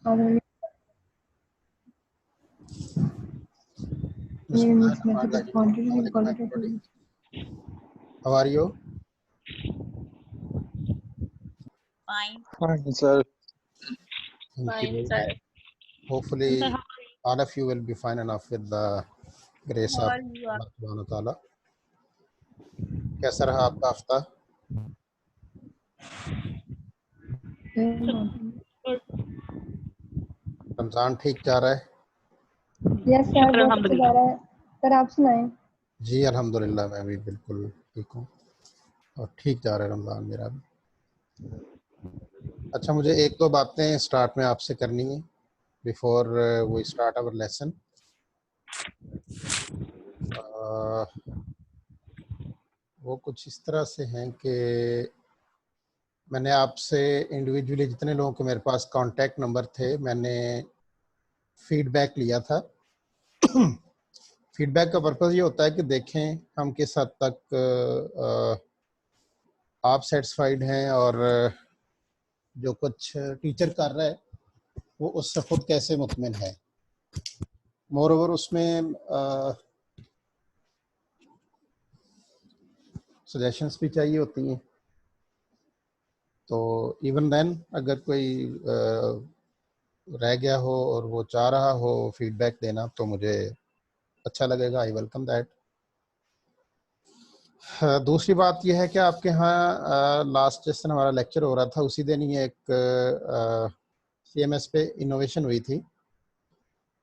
How are you? Fine. Fine, sir. Fine, sir. Hopefully, all of you will be fine enough with the grace of How are you? Allah Subhanahu wa Ta'ala. कैसा रहा आपका हफ्ता? रमजान ठीक जा रहा है? Yes sir, बहुत अच्छा जा रहा है सर। आप सुनाएं। जी अल्हम्दुलिल्लाह, मैं भी बिल्कुल ठीक हूँ और ठीक जा रहा है रमजान मेरा भी। अच्छा, मुझे एक दो बातें स्टार्ट में आपसे करनी है before we start our lesson. वो कुछ इस तरह से हैं कि मैंने आपसे इंडिविजुअली जितने लोगों के मेरे पास कांटेक्ट नंबर थे, मैंने फीडबैक लिया था। फीडबैक का पर्पज़ ये होता है कि देखें हम किस हद तक आप सेटिस्फाइड हैं और जो कुछ टीचर कर रहा है वो उससे खुद कैसे मुतमिन है। मोर ओवर उसमें सजेशंस भी चाहिए होती हैं। तो इवन देन अगर कोई रह गया हो और वो चाह रहा हो फीडबैक देना तो मुझे अच्छा लगेगा, आई वेलकम दैट। दूसरी बात यह है कि आपके यहाँ लास्ट जिस दिन हमारा लेक्चर हो रहा था उसी दिन ही एक CMS पे इनोवेशन हुई थी।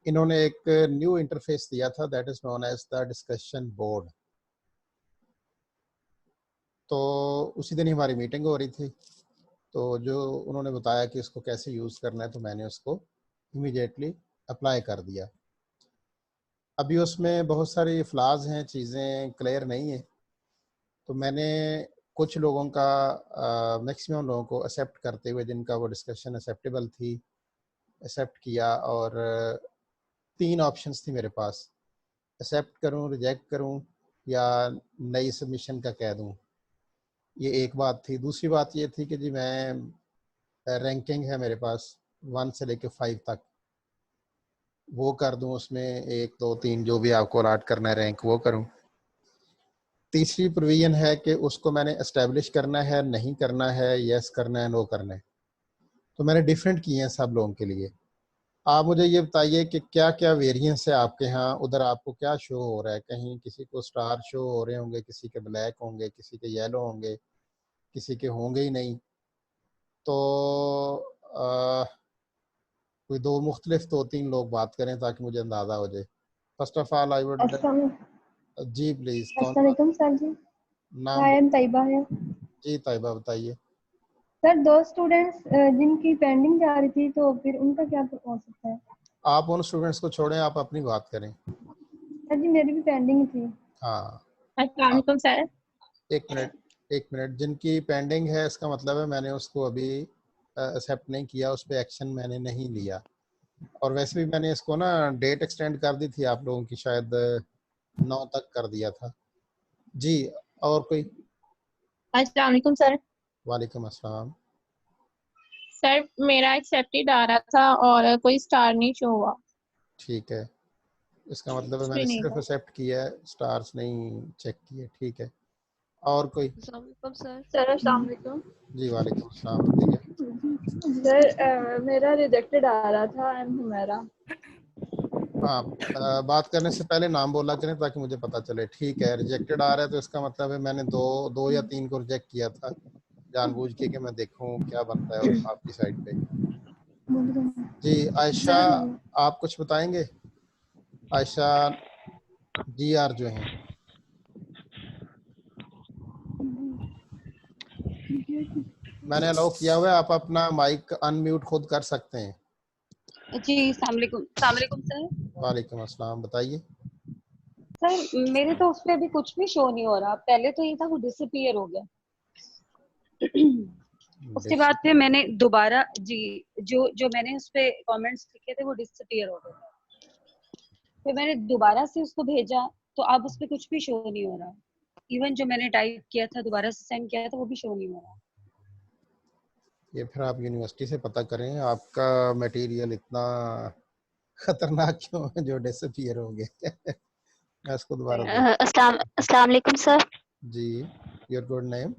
इन्होंने एक न्यू इंटरफेस दिया था, that is known as the discussion board. तो उसी दिन ही हमारी मीटिंग हो रही थी, तो जो उन्होंने बताया कि इसको कैसे यूज़ करना है तो मैंने उसको इमीडिएटली अप्लाई कर दिया। अभी उसमें बहुत सारी फ्लाज हैं, चीज़ें क्लियर नहीं है, तो मैंने कुछ लोगों का मैक्सिमम लोगों को एक्सेप्ट करते हुए जिनका वो डिस्कशन एक्सेप्टेबल थी एक्सेप्ट किया। और 3 ऑप्शंस थी मेरे पास, एक्सेप्ट करूं, रिजेक्ट करूं या नई सबमिशन का कह दूं। ये एक बात थी। दूसरी बात ये थी कि जी मैं रैंकिंग है मेरे पास 1 से लेकर 5 तक, वो कर दूं, उसमें 1 2 3 जो भी आपको अलॉट करना है रैंक वो करूं। तीसरी प्रोविजन है कि उसको मैंने एस्टेब्लिश करना है, नहीं करना है, यस करना है, नो करना है। तो मैंने डिफरेंट किए हैं सब लोगों के लिए। आप मुझे ये बताइए कि क्या क्या वेरिएंस है आपके यहाँ, उधर आपको क्या शो हो रहा है? कहीं किसी को स्टार शो हो रहे होंगे, किसी के ब्लैक होंगे, किसी के येलो होंगे, किसी के होंगे ही नहीं। तो कोई 2 मुख्तलिफ 2-3 लोग बात करें ताकि मुझे अंदाज़ा हो जाए। First of all I would जी प्लीज़ अस्सलाम वालेकुम सर जी। नाम आई एम तैयबा है। जी तैयबा बताइए। सर 2 स्टूडेंट्स जिनकी पेंडिंग जा रही थी, तो फिर उनका क्या हो सकता है? आप उन स्टूडेंट्स को छोड़ें, आप अपनी बात करें। सर जी मेरी भी पेंडिंग थी। हाँ, अस्सलाम वालेकुम सर। एक मिनट, जिनकी पेंडिंग है इसका मतलब है मैंने उसको अभी एक्सेप्ट नहीं किया, उस पर एक्शन मैंने नहीं लिया। और वैसे भी मैंने इसको ना डेट एक्सटेंड कर दी थी आप लोगों की, शायद 9 तक कर दिया था। जी, और कोई? अस्सलाम वालेकुम सर। वालेकुम अस्सलाम। सर मेरा एक्सेप्टेड आ रहा था और कोई स्टार नहीं शो हुआ। ठीक है, इसका मतलब है कुछ भी मैंने नहीं सिर्फ था। एक्सेप्ट किया है, स्टार्स नहीं चेक किए। ठीक है, और कोई? अस्सलाम वालेकुम सर। सर अस्सलाम वालेकुम। जी वालेकुम अस्सलाम, बताइए। सर मेरा रिजेक्टेड आ रहा था। I am Humaira. हाँ, बात करने से पहले नाम बोला करें ताकि मुझे पता चले। ठीक है, रिजेक्टेड आ रहा है तो इसका मतलब है मैंने दो या 3 को रिजेक्ट किया था जानबूझ के कि मैं देखूं क्या बनता है आपकी साइड पे। जी आयशा, आप कुछ बताएंगे? आयशा GR जो हैं, मैंने अलाउ किया हुआ है, आप अपना माइक अनम्यूट खुद कर सकते हैं। जी अस्सलाम वालेकुम सर। वालेकुम अस्सलाम, बताइए। सर मेरे तो उस पे अभी कुछ भी शो नहीं हो रहा। पहले तो ये था वो डिसअपीयर हो गया। उसके बाद फिर मैंने दोबारा जी जो जो मैंने उस पे कमेंट्स लिखे थे वो डिसअपीयर हो गए। फिर मैंने दोबारा से उसको भेजा तो अब उस पे कुछ भी शो नहीं हो रहा। इवन जो मैंने टाइप किया था दोबारा से सेंड किया था वो भी शो नहीं हो रहा। ये फिर आप यूनिवर्सिटी से पता करें आपका मटेरियल इतना खतरनाक क्यों है जो डिसअपीयर हो गया। मैं इसको दोबारा देख। अस्सलाम वालेकुम सर। जी, your good name?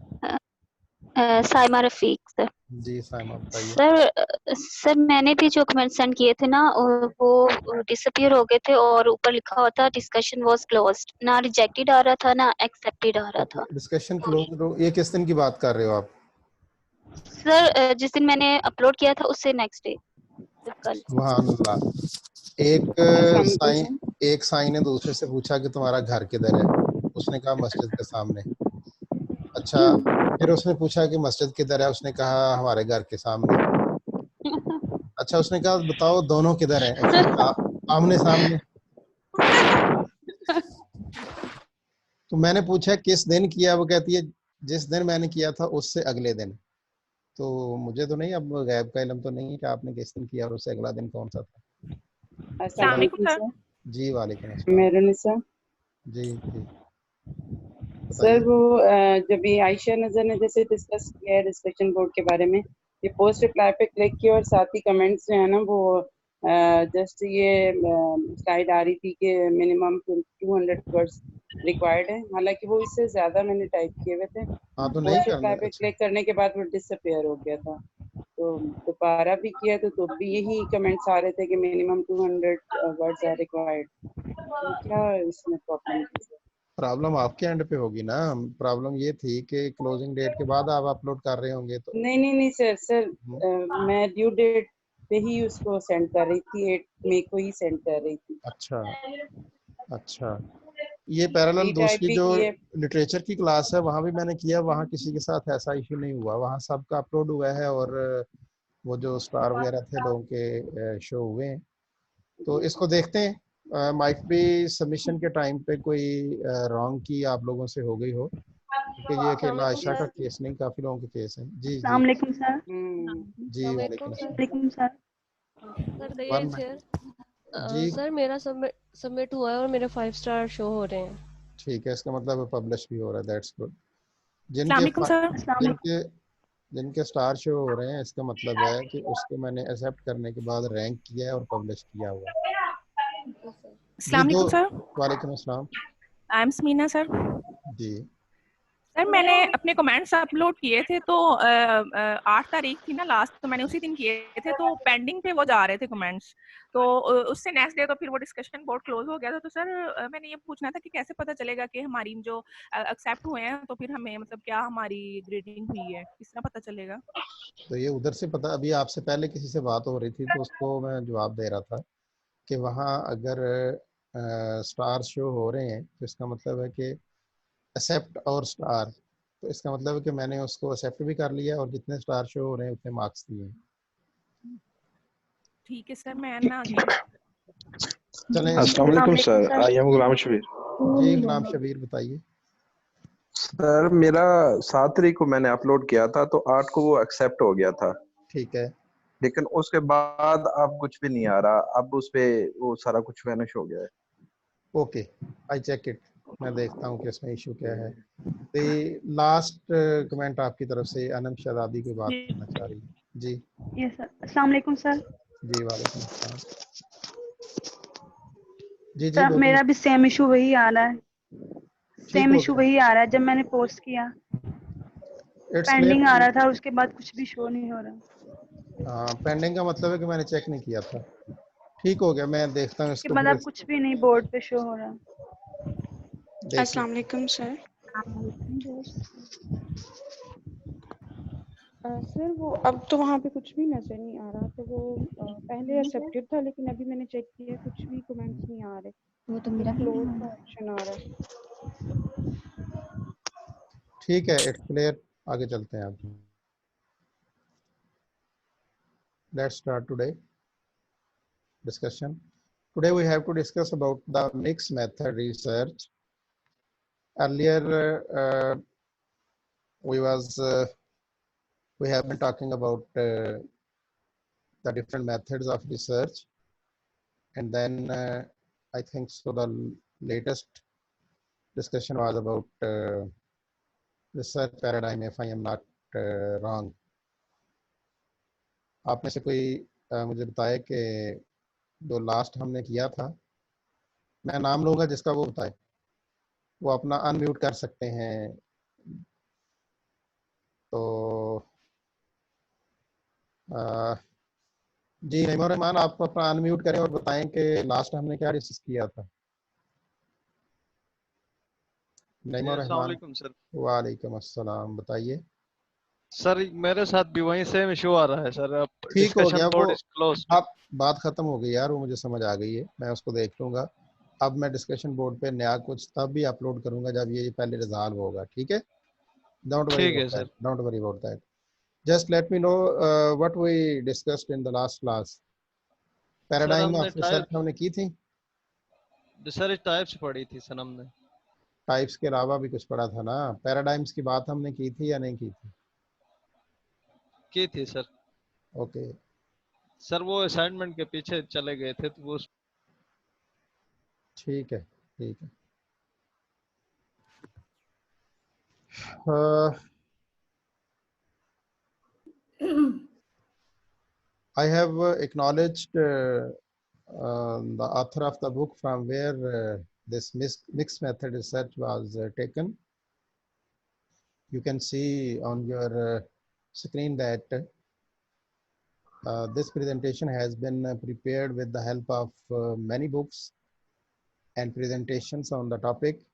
Saima Rafiq sir. जी साइमा बताइए। सर मैंने भी जो कमेंट सेंड किए थे ना वो डिसअपीयर हो गए थे और ऊपर लिखा हुआ था डिस्कशन वाज क्लोज्ड, ना रिजेक्टेड आ रहा था ना एक्सेप्टेड आ रहा था। डिस्कशन क्लोज, ये किस दिन की बात कर रहे हो आप? सर जिस दिन मैंने अपलोड किया था उससे नेक्स्ट डे, कल। सुभान अल्लाह। एक साईं ने दूसरे से पूछा कि तुम्हारा घर किधर है? उसने कहा मस्जिद के सामने। अच्छा, फिर उसने पूछा कि मस्जिद किधर है? उसने कहा हमारे घर के सामने। अच्छा, उसने कहा बताओ दोनों किधर हैं? उसने कहा आमने सामने। तो मैंने पूछा किस दिन किया? वो कहती है जिस दिन मैंने किया था उससे अगले दिन। तो मुझे तो नहीं, अब गैब का इल्म तो नहीं है कि आपने किस दिन किया और उससे अगला दिन कौन सा था। अस्सलाम वालेकुम सर। जी वालेकुम अस्सलाम। मेहरुनिसा। जी जी सर बताइए। वो जब ये आयशा नजर ने जैसे डिस्कस किया है डिस्कशन बोर्ड के बारे में, ये पोस्ट रिप्लाई पे क्लिक किया और साथ ही कमेंट्स जो है ना वो जस्ट ये स्लाइड आ रही थी कि मिनिमम 200 वर्ड्स रिक्वायर्ड है, हालांकि वो इससे ज्यादा मैंने टाइप किए हुए थे। हाँ तो नहीं पोस्ट करना। रिप्लाई पे अच्छा, क्लिक करने के बाद वो डिसअपीयर हो गया था, तो दोबारा भी किया तो भी यही कमेंट्स आ रहे थे कि मिनिमम 200 वर्ड्स आर रिक्वायर्ड। तो क्या इसमें प्रॉब्लम थी सर? प्रॉब्लम आपके एंड पे होगी ना। प्रॉब्लम ये थी कि क्लोजिंग डेट के बाद आप अपलोड कर रहे होंगे तो। नहीं सर मैं ड्यू डेट पे ही उसको सेंड कर रही थी, 8 मई को ही सेंड कर रही थी। अच्छा अच्छा, ये पैरेलल रीटाइप दूसरी भी जो किए। लिटरेचर की क्लास है वहाँ भी मैंने किया, वहाँ किसी के साथ ऐसा इशू नहीं हुआ, वहाँ सबका अपलोड हुआ है और वो जो स्टार वगैरह थे लोगों के शो हुए हैं। तो इसको देखते हैं, माइट भी सबमिशन के टाइम पे कोई रॉन्ग की आप लोगों से हो गई हो, क्योंकि ये अकेला आयशा का केस नहीं, काफी लोगों के केस हैं। जी अस्सलाम जी वालेकुम सर। जी वालेकुम अस्सलाम। वालेकुम सर। सर दया वन शेयर। मिनट जी। सर मेरा सबमिट हुआ है और मेरे 5 स्टार शो हो रहे हैं। ठीक है, इसका मतलब पब्लिश भी हो रहा है, दैट्स गुड। अस्सलाम वालेकुम सर। अस्सलाम वालेकुम। जिनके जिनके स्टार शो हो रहे हैं इसका मतलब है कि उसको मैंने एक्सेप्ट करने के बाद रैंक किया है और पब्लिश किया हुआ है। जी अस्सलाम दो। वालेकुम सर। वालेकुम अस्सलाम। I am Samina sir. जी सर मैंने अपने कमेंट्स अपलोड किए थे तो 8 तारीख थी ना लास्ट, तो मैंने उसी दिन किए थे, तो पेंडिंग पे वो जा रहे थे कमेंट्स, तो उससे नेक्स्ट डे तो फिर वो डिस्कशन बोर्ड क्लोज हो गया था। तो सर मैंने ये पूछना था कि कैसे पता चलेगा कि हमारी जो एक्सेप्ट हुए हैं तो फिर हमें मतलब क्या हमारी ग्रेडिंग हुई है, किस तरह पता चलेगा? तो ये उधर से पता, अभी आपसे पहले किसी से बात हो रही थी तो उसको मैं जवाब दे रहा था कि वहाँ अगर स्टार शो हो रहे हैं तो इसका मतलब है कि एक्सेप्ट और स्टार, तो इसका मतलब है कि मैंने उसको एक्सेप्ट भी कर लिया और जितने स्टार शो हो रहे हैं उतने मार्क्स दिए हैं। ठीक है सर, मैं ना अगेन चलें अस्सलाम वालेकुम सर, आई एम गुलाम शबीर। जी गुलाम शबीर बताइए। सर मेरा 7 तारीख को मैंने अपलोड किया था तो 8 को वो एक्सेप्ट हो गया था, ठीक है, लेकिन उसके बाद अब कुछ भी नहीं आ रहा, अब उस पे वो सारा कुछ वैनिश हो गया है। ओके आई चेक इट, मैं देखता हूँ कि इसमें इशू क्या है। तो लास्ट कमेंट आपकी तरफ से अनम शहजादी की बात करना चाह रही है। जी यस सर। अस्सलाम वालेकुम सर। जी वालेकुम अस्सलाम। जी जी सर बोलिए। मेरा भी सेम इशू वही आ रहा है, ठीक सेम हो इशू गया, वही आ रहा है। जब मैंने पोस्ट किया इट्स पेंडिंग आ क्लियर। रहा था, उसके बाद कुछ भी शो नहीं हो रहा। हाँ पेंडिंग का मतलब है कि मैंने चेक नहीं किया था। ठीक हो गया, मैं देखता हूँ उसके इसको बाद फिर। अब कुछ भी नहीं बोर्ड पे शो हो रहा। देखिए अस्सलाम वालेकुम सर। सर वो अब तो वहाँ पे कुछ भी नजर नहीं आ रहा, तो वो पहले एक्सेप्टेड था लेकिन अभी मैंने चेक किया कुछ भी कमेंट्स नहीं आ रहे, वो तो सिर्फ मेरा भी नहीं क्लोज हो का रहा। ऑप्शन आ रहा है। ठीक है, इट्स क्लियर, आगे चलते हैं आप। Let's start today discussion. Today we have to discuss about the mixed method research. Earlier we have been talking about the different methods of research, and then I think so the latest discussion was about research paradigm, if I am not wrong. आप में से कोई मुझे बताए कि जो last हमने किया था, मैं नाम लूंगा जिसका वो बताए, वो अपना अनम्यूट कर सकते हैं। तो जी नईमा रहमान, आप अपना अनम्यूट करें और बताएं कि लास्ट हमने क्या डिस्कस किया था। नईमा अस्सलाम रहमान, वालेकुम सर। वालेकुम अस्सलाम, बताइए। सर मेरे साथ भी वहीं सेम इशू आ रहा है सर। अब ठीक हो गया डिस्कशन वो, बोर्ड इज क्लोज्ड। आप बात खत्म हो गई यार, वो मुझे समझ आ गई है, मैं उसको देख लूंगा। अब मैं डिस्कशन बोर्ड पे नया कुछ तब भी अपलोड करूंगा जब ये पहले रिजॉल्व होगा, ठीक है। डोंट वरी ठीक अबाउट है that, sir. Don't worry about that. Just let me know what we discussed in the last class. Sir paradigm हमने ऑफ रिसर्च हमने की थी। सर टाइप्स पढ़ी थी सर हमने। टाइप्स के अलावा भी कुछ पढ़ा था ना। पैराडाइम्स की बात हमने की थी या नहीं की थी? की थी सर। ओके। सर वो असाइनमेंट के पीछे चले गए थे तो वो ठीक है, ठीक है। I have acknowledged the author of the book from where this mixed method research was taken. You can see on your screen that this presentation has been prepared with the help of many books and presentations on the topic.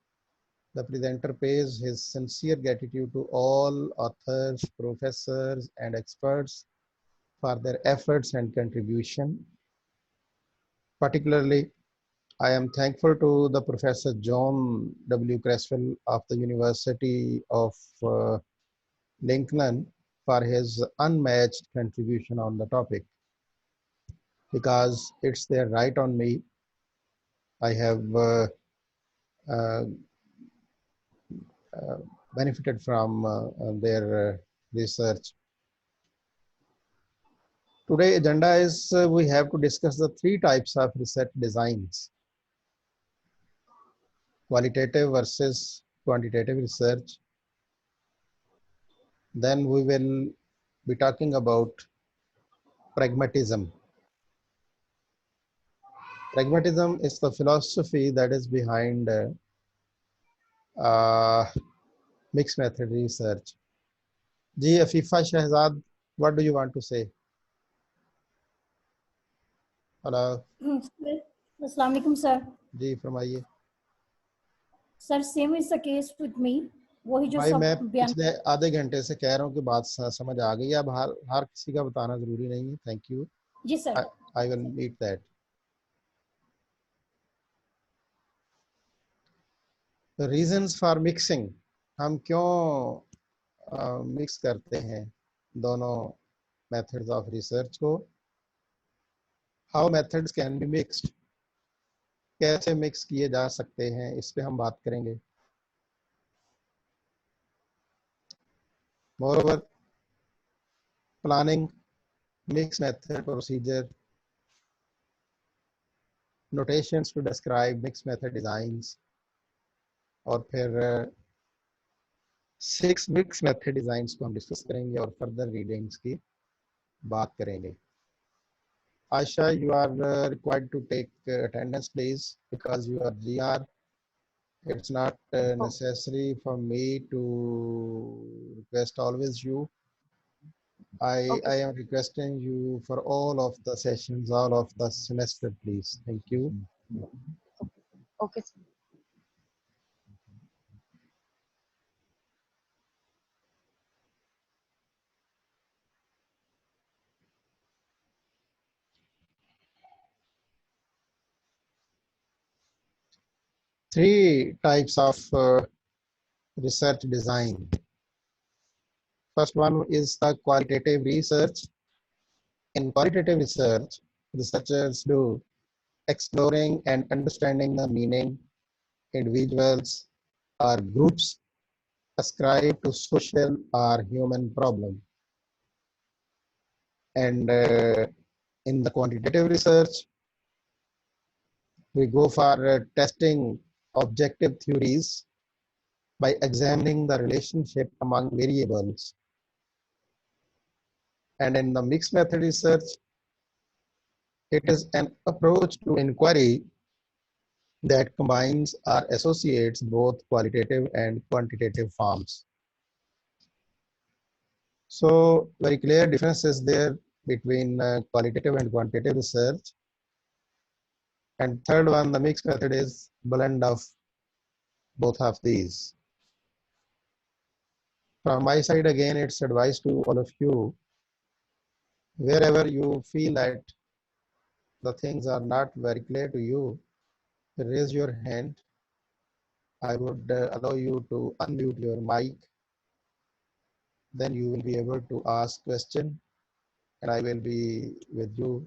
The presenter pays his sincere gratitude to all authors, professors, and experts for their efforts and contribution. Particularly, I am thankful to the Professor John W. Creswell of the University of Lincoln for his unmatched contribution on the topic. Because it's their right on me, I have benefited from their research. Today agenda is we have to discuss the three types of research designs: qualitative versus quantitative research. Then we will be talking about pragmatism. Pragmatism is the philosophy that is behind mixed method research. Ji Afifa Shahzad, what do you want to say? Hello. Assalamu alaikum, sir. जी फरमाइए। Sir, same is the case with me. वही जो भाई सब मैं बयान पिछले आधे घंटे से कह रहा हूँ कि बात समझ आ गई है। अब हर किसी का बताना जरूरी नहीं है। Thank you. जी sir. I will need that. Reasons for mixing, हम क्यों मिक्स करते हैं दोनों मेथड्स ऑफ रिसर्च को। How methods can be mixed, कैसे मिक्स किए जा सकते हैं, इस पे हम बात करेंगे। Moreover, planning, mix method procedure, notations to describe mix method designs, और फिर 6 मिक्स मेथड डिजाइंस को हम डिस्कस करेंगे और फर्दर रीडिंग्स की बात करेंगे। Aisha, you are required to take attendance please, because you are GR. It's not necessary for me to request always you. I am requesting you for all of the sessions, all of the semester, please. Thank you. Okay, sir. Three types of research design. First one is the qualitative research. In qualitative research, researchers do exploring and understanding the meaning individuals or groups ascribe to social or human problem. And in the quantitative research, we go for testing objective theories by examining the relationship among variables. And in the mixed method research, it is an approach to inquiry that combines or associates both qualitative and quantitative forms. So very clear differences there between qualitative and quantitative research. And third one, the mixed method is blend of both of these. From my side, again, it's advice to all of you, wherever you feel that the things are not very clear to you, raise your hand. I would allow you to unmute your mic. Then you will be able to ask question, and I will be with you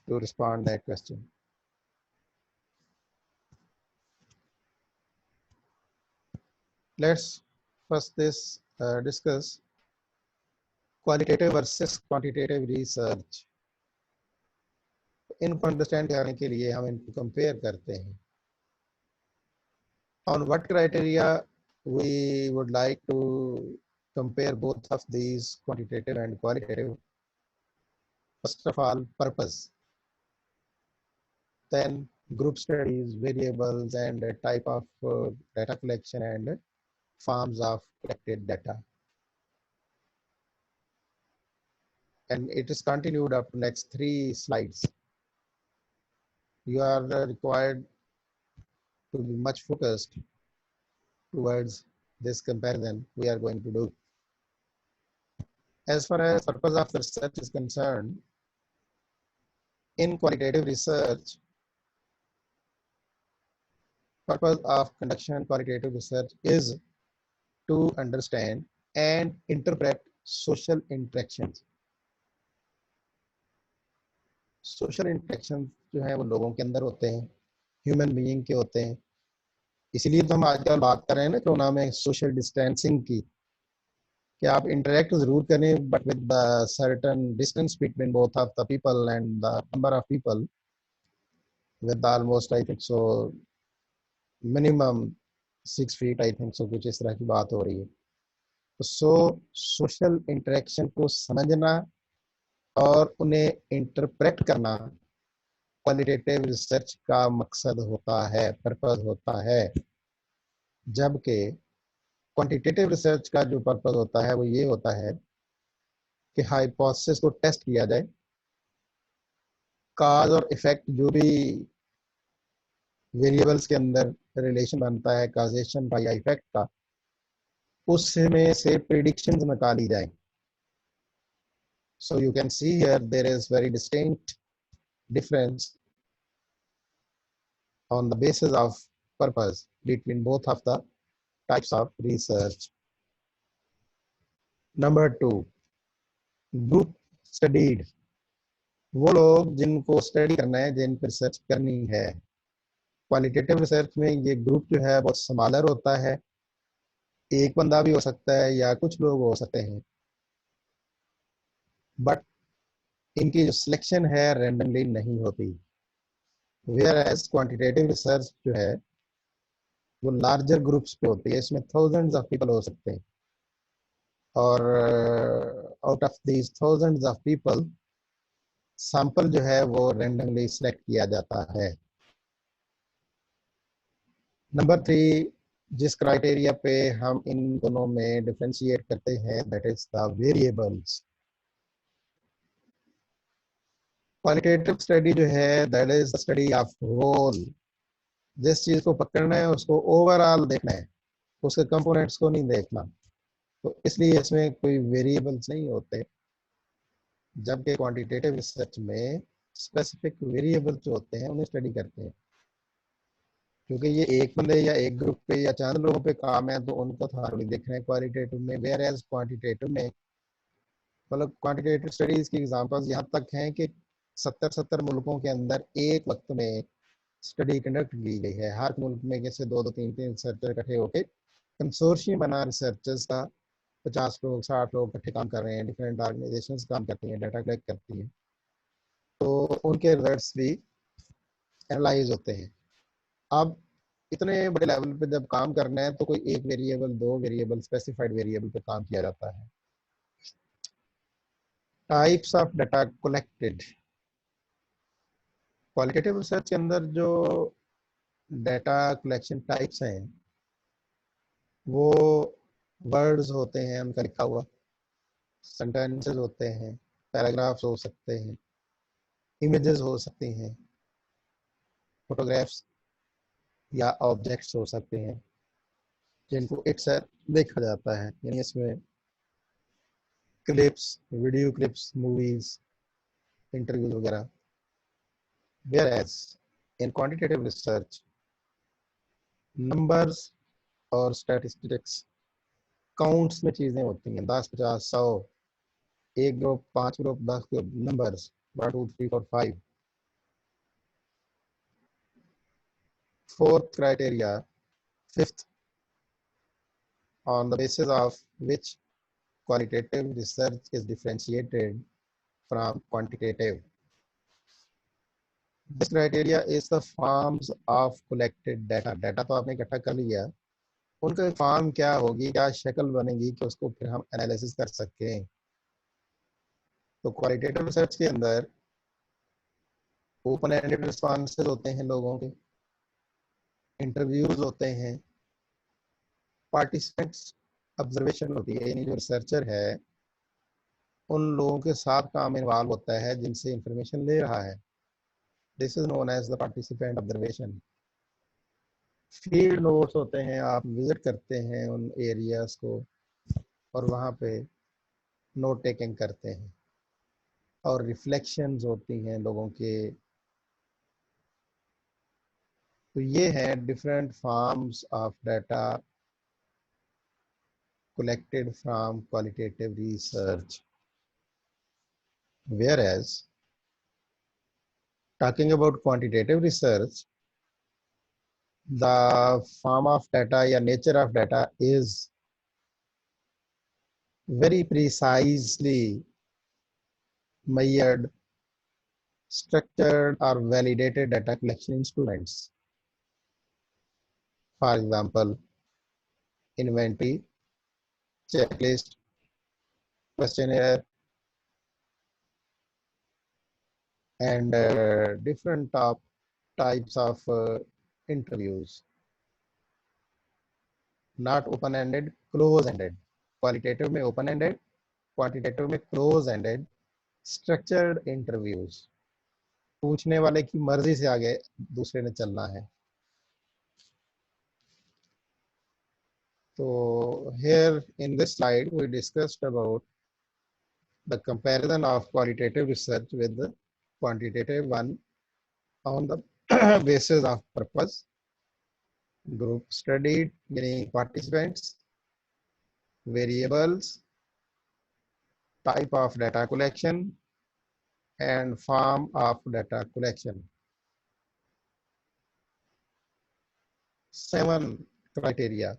to respond that question. Let's first discuss qualitative versus quantitative research. इनको understand करने के लिए हम इनको compare करते हैं. On what criteria we would like to compare both of these, quantitative and qualitative? First of all, purpose. Then group studies, variables, and type of data collection and forms of collected data. And it is continued up to next 3 slides. You are required to be much focused towards this comparison we are going to do. As far as purpose of the research is concerned, in qualitative research, purpose of conduction qualitative research is to understand and interpret social interactions. Social interaction जो है वो लोगों के अंदर होते हैं, human being के होते हैं. इसीलिए तो हम आजकल बात कर रहे हैं ना कोरोना में सोशल डिस्टेंसिंग की, कि आप इंटरेक्ट जरूर करें but with the certain distance between both of the people and the number of people with almost I think so minimum 6 feet, I think सो कुछ इस तरह की बात हो रही है. तो सोशल इंटरेक्शन को समझना और उन्हें इंटरप्रेट करना क्वालिटेटिव रिसर्च का मकसद होता है, पर्पस होता है. जबकि क्वांटिटेटिव रिसर्च का जो पर्पस होता है वो ये होता है कि हाइपोथेसिस को टेस्ट किया जाए, काज और इफेक्ट जो भी वेरिएबल्स के अंदर रिलेशन बनता है काजेशन का या इफेक्ट का, उसमें से प्रेडिक्शंस निकाली जाए. So you can see here there is very distinct difference on the basis of purpose between both of the types of research. Number 2, group studied. वो लोग जिनको स्टडी करना है, जिन पर रिसर्च करनी है. क्वालिटेटिव रिसर्च में ये ग्रुप जो है बहुत स्मॉलर होता है, एक बंदा भी हो सकता है या कुछ लोग हो सकते हैं, बट इनकी जो सिलेक्शन है रैंडमली नहीं होती. वेयर एज क्वांटिटेटिव रिसर्च जो है वो लार्जर ग्रुप्स पे होती है, इसमें थाउजेंड्स ऑफ पीपल हो सकते हैं और out of these thousands of people sample जो है वो रैंडमली सिलेक्ट किया जाता है. नंबर 3, जिस क्राइटेरिया पे हम इन दोनों में डिफरेंशिएट करते हैं, that is the variables. Qualitative study जो है that is the study of whole. जिस चीज को पकड़ना है उसको ओवरऑल देखना है, उसके कंपोनेंट्स को नहीं देखना. तो इसलिए इसमें कोई वेरिएबल्स नहीं होते, जबकि क्वांटिटेटिव रिसर्च में स्पेसिफिक वेरिएबल्स जो होते हैं उन्हें स्टडी करते हैं. क्योंकि ये एक बंदे या एक ग्रुप पे या चंद लोगों पे काम है तो उनको थॉरली देख रहे हैं क्वालिटेटिव में. वेयर एज क्वांटिटेटिव में, मतलब क्वांटिटेटिव स्टडीज की एग्जांपल्स यहाँ तक हैं कि 70 मुल्कों के अंदर एक वक्त में स्टडी कंडक्ट की गई है. हर मुल्क में जैसे 2-3 रिसर्चर इकट्ठे होकर कंसोर्शियम बना रिसर्चर्स का, 50 लोग 60 लोग इकट्ठे काम कर रहे हैं, डिफरेंट ऑर्गेनाइजेशंस काम करती हैं, डाटा कलेक्ट करती हैं, तो उनके रिजल्ट्स भी एनालाइज होते हैं. अब इतने बड़े लेवल पे जब काम करना है तो कोई एक वेरिएबल, 2 वेरिएबल, स्पेसिफाइड वेरिएबल पे काम किया जाता है. Types of data collected. Qualitative research के अंदर जो डाटा कलेक्शन टाइप्स हैं वो वर्ड्स होते हैं उनका लिखा हुआ, सेंटेंसेस होते हैं, पैराग्राफ्स हो सकते हैं, इमेजेस हो सकती हैं, फोटोग्राफ्स या ऑब्जेक्ट्स हो सकते हैं जिनको एक साथ देखा जाता है, यानी इसमें clips, video clips, movies, interviews वगैरह। Whereas in quantitative research, numbers और statistics काउंट्स में चीजें होती हैं, 10, 50, 100, एक group, 5 group, 10 group, numbers 1, 2, 3, 4, 5। Fourth criteria, fifth, on the basis of which qualitative research is differentiated from quantitative. This criteria is the forms of collected data. Data तो आपने इकट्ठा कर लिया, उनका फॉर्म क्या होगी, क्या शक्ल बनेगी कि उसको फिर हम एनालिसिस कर सकें। तो क्वालिटेटिव रिसर्च के अंदर ओपन एंडेड रिस्पॉन्सेज होते हैं लोगों के, इंटरव्यूज होते हैं, पार्टिसिपेंट्स ऑब्जर्वेशन होती है, यानी जो रिसर्चर है उन लोगों के साथ काम इन्वॉल्व होता है जिनसे इंफॉर्मेशन ले रहा है। This is known as the participant observation. Field notes होते हैं, आप विजिट करते हैं उन एरियाज को और वहाँ पे नोट टेकिंग करते हैं, और रिफ्लेक्शंस होती हैं लोगों के। तो ये हैं different forms of data collected from qualitative research. Whereas talking about quantitative research, the form of data या nature of data is very precisely measured, structured or validated data collection instruments. For example, inventory, checklist, questionnaire, and different types of interviews. Not open-ended, close-ended. Qualitative में open-ended, quantitative में close-ended, structured interviews. पूछने वाले की मर्जी से आगे दूसरे ने चलना है। So here in this slide we discussed about the comparison of qualitative research with the quantitative one on the basis of purpose, group studied, meaning participants, variables, type of data collection, and form of data collection. 7 criteria.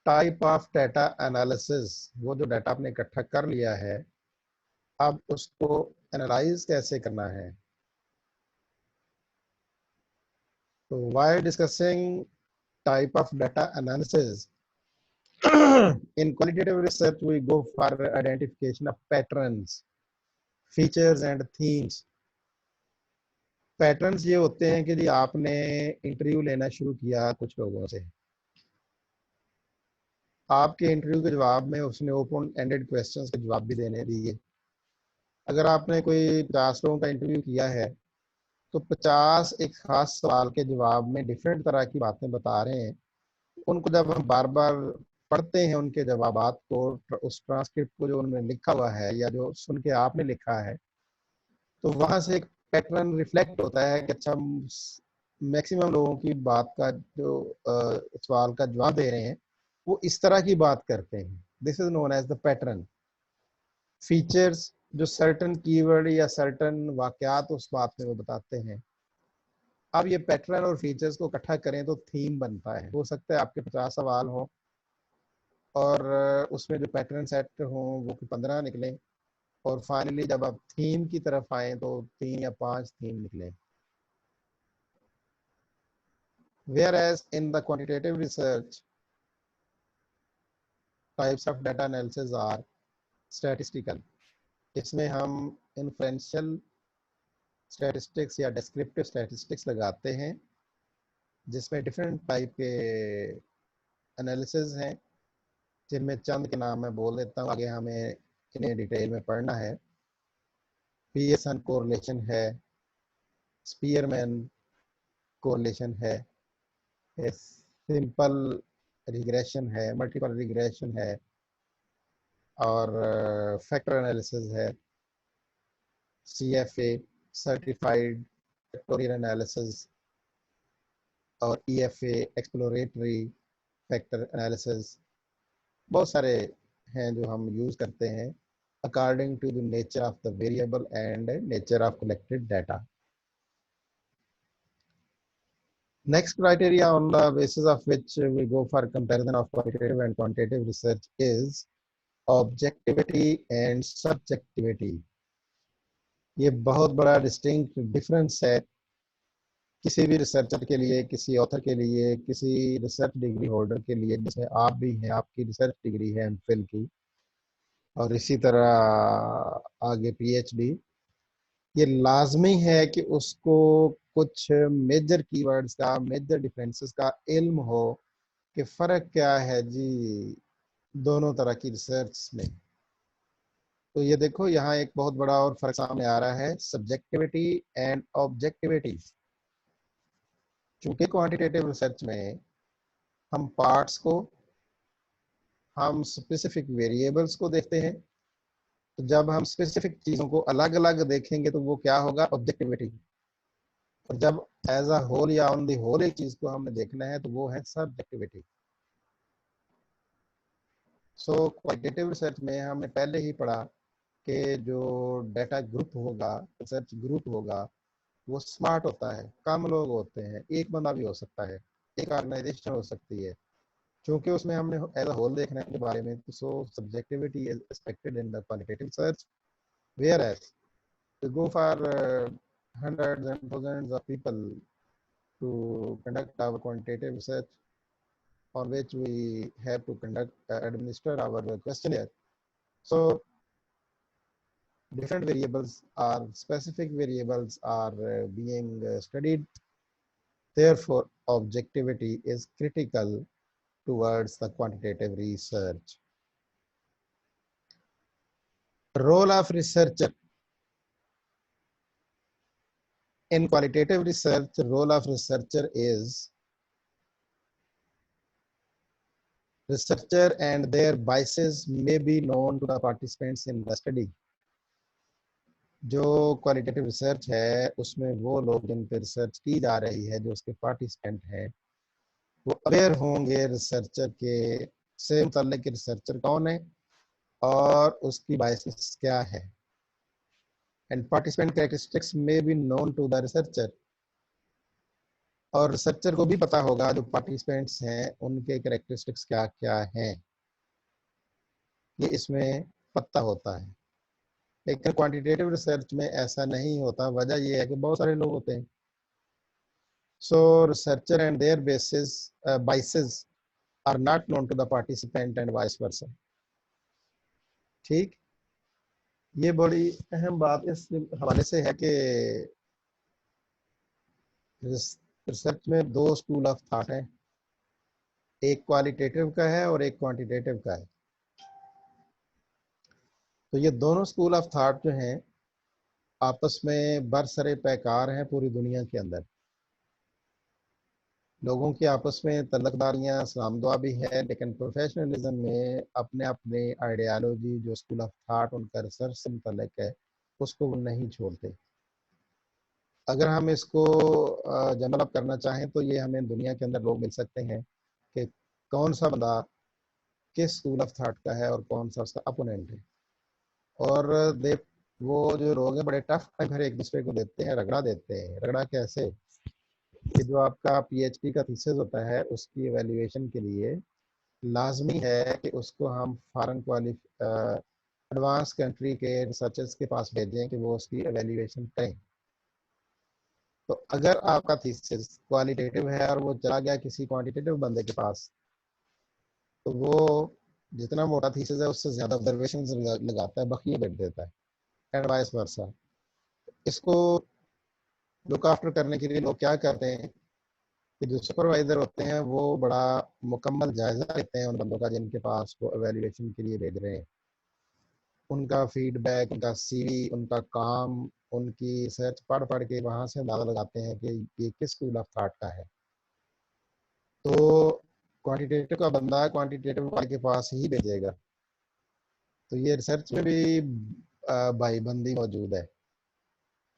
Type of data analysis, वो जो data आपने इकट्ठा कर लिया है अब उसको analyse कैसे करना है। तो while discussing type of data analysis in qualitative research we go for identification of patterns, features and themes. Patterns ये होते हैं कि जी आपने इंटरव्यू लेना शुरू किया कुछ लोगों से, आपके इंटरव्यू के जवाब में उसने ओपन एंडेड क्वेश्चंस के जवाब भी देने दिए। अगर आपने कोई 50 लोगों का इंटरव्यू किया है तो 50 एक खास सवाल के जवाब में डिफरेंट तरह की बातें बता रहे हैं। उनको जब हम बार बार पढ़ते हैं उनके जवाबात को, उस ट्रांसक्रिप्ट को जो उन्होंने लिखा हुआ है या जो सुन के आपने लिखा है, तो वहाँ से एक पैटर्न रिफ्लेक्ट होता है कि अच्छा मैक्सिमम लोगों की बात का जो सवाल का जवाब दे रहे हैं वो इस तरह की बात करते हैं। This is known as the pattern. Features, जो सर्टन कीवर्ड या सर्टन वाकयात उस बात में वो बताते हैं। अब ये पैटर्न और फीचर्स को इकट्ठा करें तो थीम बनता है। हो सकता है आपके 50 सवाल हों और उसमें जो पैटर्न सेट हों वो 15 निकलें, और फाइनली जब आप थीम की तरफ आए तो 3 या 5 थीम निकले। Whereas in the quantitative research, types of data analysis are statistical. इसमें हम इन्फ्लुएंशियल स्टैटिस्टिक्स या डिस्क्रिप्टिव स्टैटिस्टिक्स लगाते हैं, जिसमें डिफरेंट टाइप के एनालिसिस हैं, जिनमें चंद के नाम मैं बोल देता हूँ, आगे हमें इन्हें डिटेल में पढ़ना है। पियर्सन कोरिलेशन है, स्पीयरमैन कोरिलेशन है, सिंपल रिग्रेशन है, मल्टीपल रिग्रेशन है, और फैक्टर एनालिसिस है, CFA सर्टिफाइड फैक्टोरियल एनालिसिस, और EFA एक्सप्लोरेटरी फैक्टर एनालिसिस। बहुत सारे हैं जो हम यूज करते हैं according to the nature of the variable and nature of collected data. Next criteria on the basis of which we go for comparison of qualitative and quantitative research is objectivity and subjectivity. ये बहुत बड़ा distinct difference है किसी भी researcher के लिए, किसी author के लिए, किसी रिसर्च डिग्री होल्डर के लिए, जैसे आप भी हैं, आपकी रिसर्च डिग्री है MPhil की, और इसी तरह आगे PhD। ये लाजमी है कि उसको कुछ मेजर कीवर्ड्स का, मेजर डिफरेंसेस का इल्म हो कि फ़र्क क्या है जी दोनों तरह की रिसर्च में। तो ये देखो यहाँ एक बहुत बड़ा और फ़र्क सामने आ रहा है, सब्जेक्टिविटी एंड ऑब्जेक्टिविटी। चूंकि क्वांटिटेटिव रिसर्च में हम पार्ट्स को, हम स्पेसिफिक वेरिएबल्स को देखते हैं, तो जब हम स्पेसिफिक चीज़ों को अलग अलग देखेंगे तो वो क्या होगा, ऑब्जेक्टिविटी। और जब एज अ होल या ऑन द होल एक चीज को हमने देखना है तो वो है सब्जेक्टिविटी। सो क्वालिटेटिव रिसर्च में हमने पहले ही पढ़ा कि जो डाटा ग्रुप होगा, रिसर्च ग्रुप होगा, वो स्मार्ट होता है, कम लोग होते हैं, एक बंदा भी हो सकता है, एक ऑर्गेनाइजेशन हो सकती है। क्योंकि उसमें हमने एज अ होल देखने के बारे में, so subjectivity is expected in the qualitative research, whereas we go for hundreds and thousands of people to conduct our quantitative research, on which we have to administer our questionnaire. So different variables are, specific variables are being studied. Therefore, objectivity is critical towards the quantitative research. Role of researcher. In qualitative research, the role of researcher is researcher and their biases may be known to the participants in the study. जो qualitative research है उसमें वो लोग जिन पर research की जा रही है, जो उसके पार्टिसिपेंट हैं, वो अवेयर होंगे रिसर्चर के से मुतल्लिक कि रिसर्चर कौन है और उसकी बायसेस क्या है। And participant characteristics may be known to the researcher. और रिसर्चर को भी पता होगा जो पार्टिसिपेंट्स हैं उनके कैरेक्टरिस्टिक्स क्या क्या हैं, ये इसमें पता होता है। लेकिन क्वांटिटेटिव रिसर्च में ऐसा नहीं होता। वजह ये है कि बहुत सारे लोग होते हैं। So researcher and their biases are not known to the participant and vice versa. ठीक, ये बड़ी अहम बात इस हवाले से है कि रिसर्च में दो स्कूल ऑफ थॉट हैं, एक क्वालिटेटिव का है और एक क्वांटिटेटिव का है। तो ये दोनों स्कूल ऑफ थॉट जो हैं आपस में बरसरे पैकार हैं पूरी दुनिया के अंदर। लोगों की आपस में तल्लकदारियाँ सलाम दुआ भी है, लेकिन प्रोफेशनलिज्म में अपने अपने आइडियालॉजी जो स्कूल ऑफ थॉट उनका रिसर्च से मुतल्लिक है उसको वो नहीं छोड़ते। अगर हम इसको जनरल अप करना चाहें तो ये हमें दुनिया के अंदर लोग मिल सकते हैं कि कौन सा बंदा किस स्कूल ऑफ थॉट का है और कौन सा उसका अपोनेंट है। और वो जो लोग हैं बड़े टफ टाइम एक दूसरे को देते हैं, रगड़ा देते हैं। रगड़ा कैसे कि जो आपका PhD का थीसिस होता है उसकी एवेल्युएशन के लिए लाजमी है कि उसको हम फॉरेन एडवांस कंट्री के रिसर्चर्स के पास भेजें कि वो उसकी एवेल्युएशन करें। तो अगर आपका थीसिस क्वालिटेटिव है और वो चला गया किसी क्वांटिटेटिव बंदे के पास, तो वो जितना मोटा थीसिस है उससे ज़्यादा ऑब्जर्वेशन लगाता है, बखिए बैठ देता है। एंड वाइस वर्सा। इसको लुक आफ्टर करने के लिए लोग क्या करते हैं कि जो सुपरवाइजर होते हैं वो बड़ा मुकम्मल जायजा लेते हैं उन बंदों का जिनके पास वो एवेल्युएशन के लिए भेज रहे हैं। उनका फीडबैक, उनका सीवी, उनका काम, उनकी रिसर्च पढ़ पढ़ के वहाँ से अंदाजा लगाते हैं कि ये किस स्कूल ऑफ थॉट का है। तो क्वांटिटेटिव का बंदा क्वांटिटेटिव वाले के पास ही भेजेगा। तो ये रिसर्च में भी भाईबंदी मौजूद है,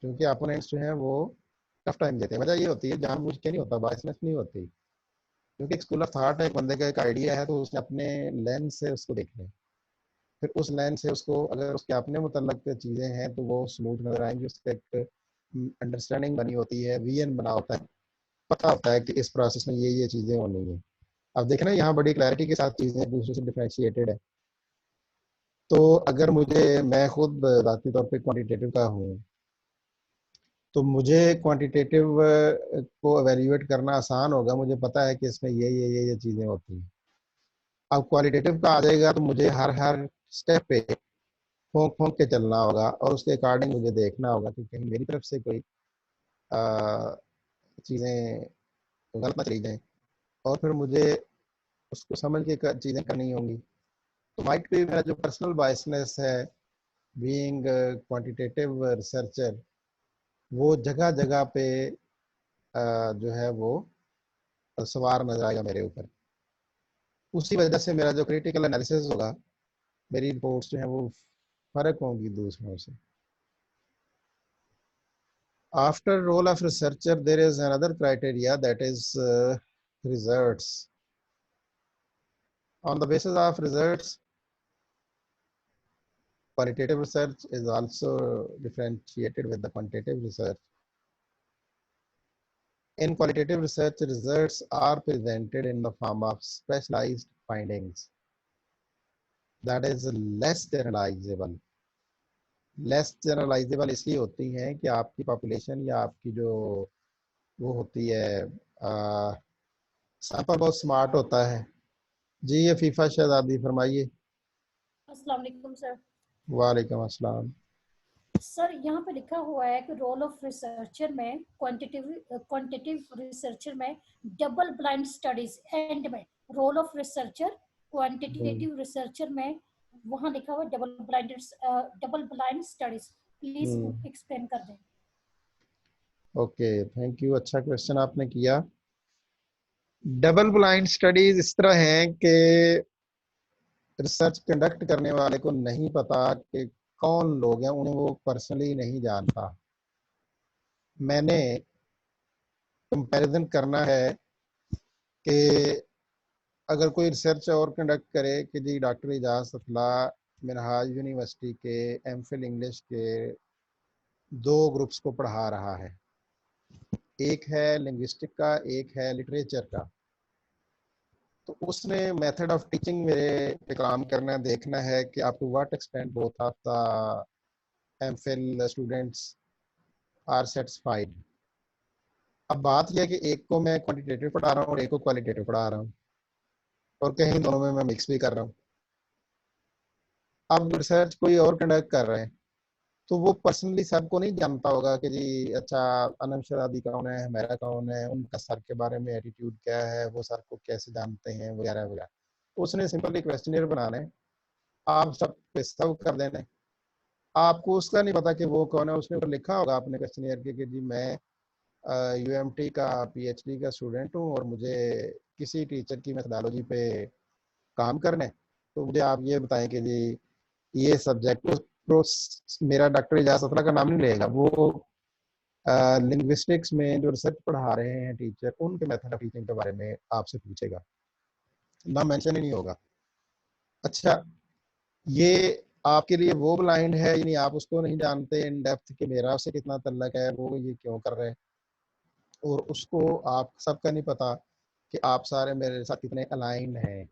क्योंकि अपोनेंट्स जो हैं वो टफ टाइम देते हैं। वजह ये होती है, जानबूझ के नहीं होता, बायसनेस नहीं होती, क्योंकि एक स्कूल ऑफ थॉट है, एक बंदे का एक आइडिया है, तो उसने अपने लेंस से उसको देखना है। फिर उस लेंस से उसको, अगर उसके अपने मुतल्लक चीज़ें हैं तो वो स्मूथ नजर आएंगी, उसका एक अंडरस्टैंडिंग बनी होती है, विजन बना होता है, पता होता है कि इस प्रोसेस में ये चीज़ें होनी है। अब देखना यहाँ बड़ी क्लैरिटी के साथ चीज़ें एक दूसरे से डिफरेंशिएटेड है। तो अगर मैं खुद ज़ाती तौर पे क्वांटिटेटिव का हूँ, तो मुझे क्वांटिटेटिव को एवेल्यूएट करना आसान होगा, मुझे पता है कि इसमें ये चीज़ें होती हैं। अब क्वालिटेटिव का आ जाएगा तो मुझे हर स्टेप पे फोंक फोंक के चलना होगा, और उसके अकॉर्डिंग मुझे देखना होगा कि कहीं मेरी तरफ से कोई चीज़ें गलत ना चली जाएं, और फिर मुझे उसको समझ के चीज़ें करनी होंगी। तो माइट भी मेरा जो पर्सनल बायसनेस है, बीइंग क्वांटिटेटिव रिसर्चर, वो जगह जगह पे जो है वो सवार नजर आएगा मेरे ऊपर। उसी वजह से मेरा जो क्रिटिकल एनालिसिस होगा, मेरी रिपोर्ट्स जो हैं वो फर्क होंगी दूसरों से। After role of researcher, there is another criteria, that is results. On the basis of results, qualitative research is also differentiated with the quantitative research. In qualitative research, results are presented in the form of specialized findings, that is less generalizable. Less generalizable इसलिए होती हैं कि आपकी population या आपकी जो वो होती है सैंपल बहुत स्मार्ट होता है। जी ये फीफा शहजादी फरमाइए। अस्सलाम वालेकुम सर। वालेकुम अस्सलाम। सर यहाँ पे लिखा हुआ है कि रोल ऑफ रिसर्चर में क्वांटिटेटिव रिसर्चर में डबल ब्लाइंड स्टडीज, एंड में role of researcher quantitative researcher में वहाँ लिखा हुआ double blind studies. Please explain कर दें। ओके, थैंक यू, अच्छा क्वेश्चन आपने किया। डबल ब्लाइंड स्टडीज इस तरह हैं कि रिसर्च कंडक्ट करने वाले को नहीं पता कि कौन लोग हैं, उन्हें वो पर्सनली नहीं जानता। मैंने कंपैरिजन करना है कि अगर कोई रिसर्च और कंडक्ट करे कि जी डॉक्टर एजाज अतला मिनहाज यूनिवर्सिटी के एमफिल इंग्लिश के 2 ग्रुप्स को पढ़ा रहा है, एक है लिंग्विस्टिक का, एक है लिटरेचर का। तो उसने मेथड ऑफ टीचिंग मेरे पे काम करना, देखना है कि up to what extent both of the MPhil students are satisfied. अब बात यह है कि एक को मैं क्वांटिटेटिव पढ़ा रहा हूँ और एक को क्वालिटेटिव पढ़ा रहा हूँ, और कहीं दोनों में मैं मिक्स भी कर रहा हूँ। अब रिसर्च कोई और कंडक्ट कर रहे हैं तो वो पर्सनली सबको नहीं जानता होगा कि जी अच्छा अनम शहजादी कौन है, हमारा कौन है, उनका सर के बारे में एटीट्यूड क्या है, वो सर को कैसे जानते हैं, वगैरह वगैरह। उसने सिंपली क्वेश्चनियर बनाना है, आप सब पे सब कर देना है। आपको उसका नहीं पता कि वो कौन है, उसने ऊपर लिखा होगा अपने क्वेश्चनियर के कि जी मैं यूएमटी का पीएचडी का स्टूडेंट हूँ और मुझे किसी टीचर की मेथोडोलॉजी पे काम करना है, तो मुझे आप ये बताएं कि जी ये सब्जेक्ट, तो मेरा डॉक्टर एजाज अतला का नाम नहीं लेगा, वो लिंग्विस्टिक्स में जो रिसर्च पढ़ा रहे हैं टीचर, उनके मेथड ऑफ टीचिंग के बारे में आपसे पूछेगा, नाम मेंशन ही नहीं होगा। अच्छा, ये आपके लिए वो ब्लाइंड है, यानी आप उसको नहीं जानते इन डेप्थ कि मेरा उससे कितना तल्लक है, वो ये क्यों कर रहे हैं, और उसको आप सबका नहीं पता कि आप सारे मेरे साथ कितने अलाइन हैं।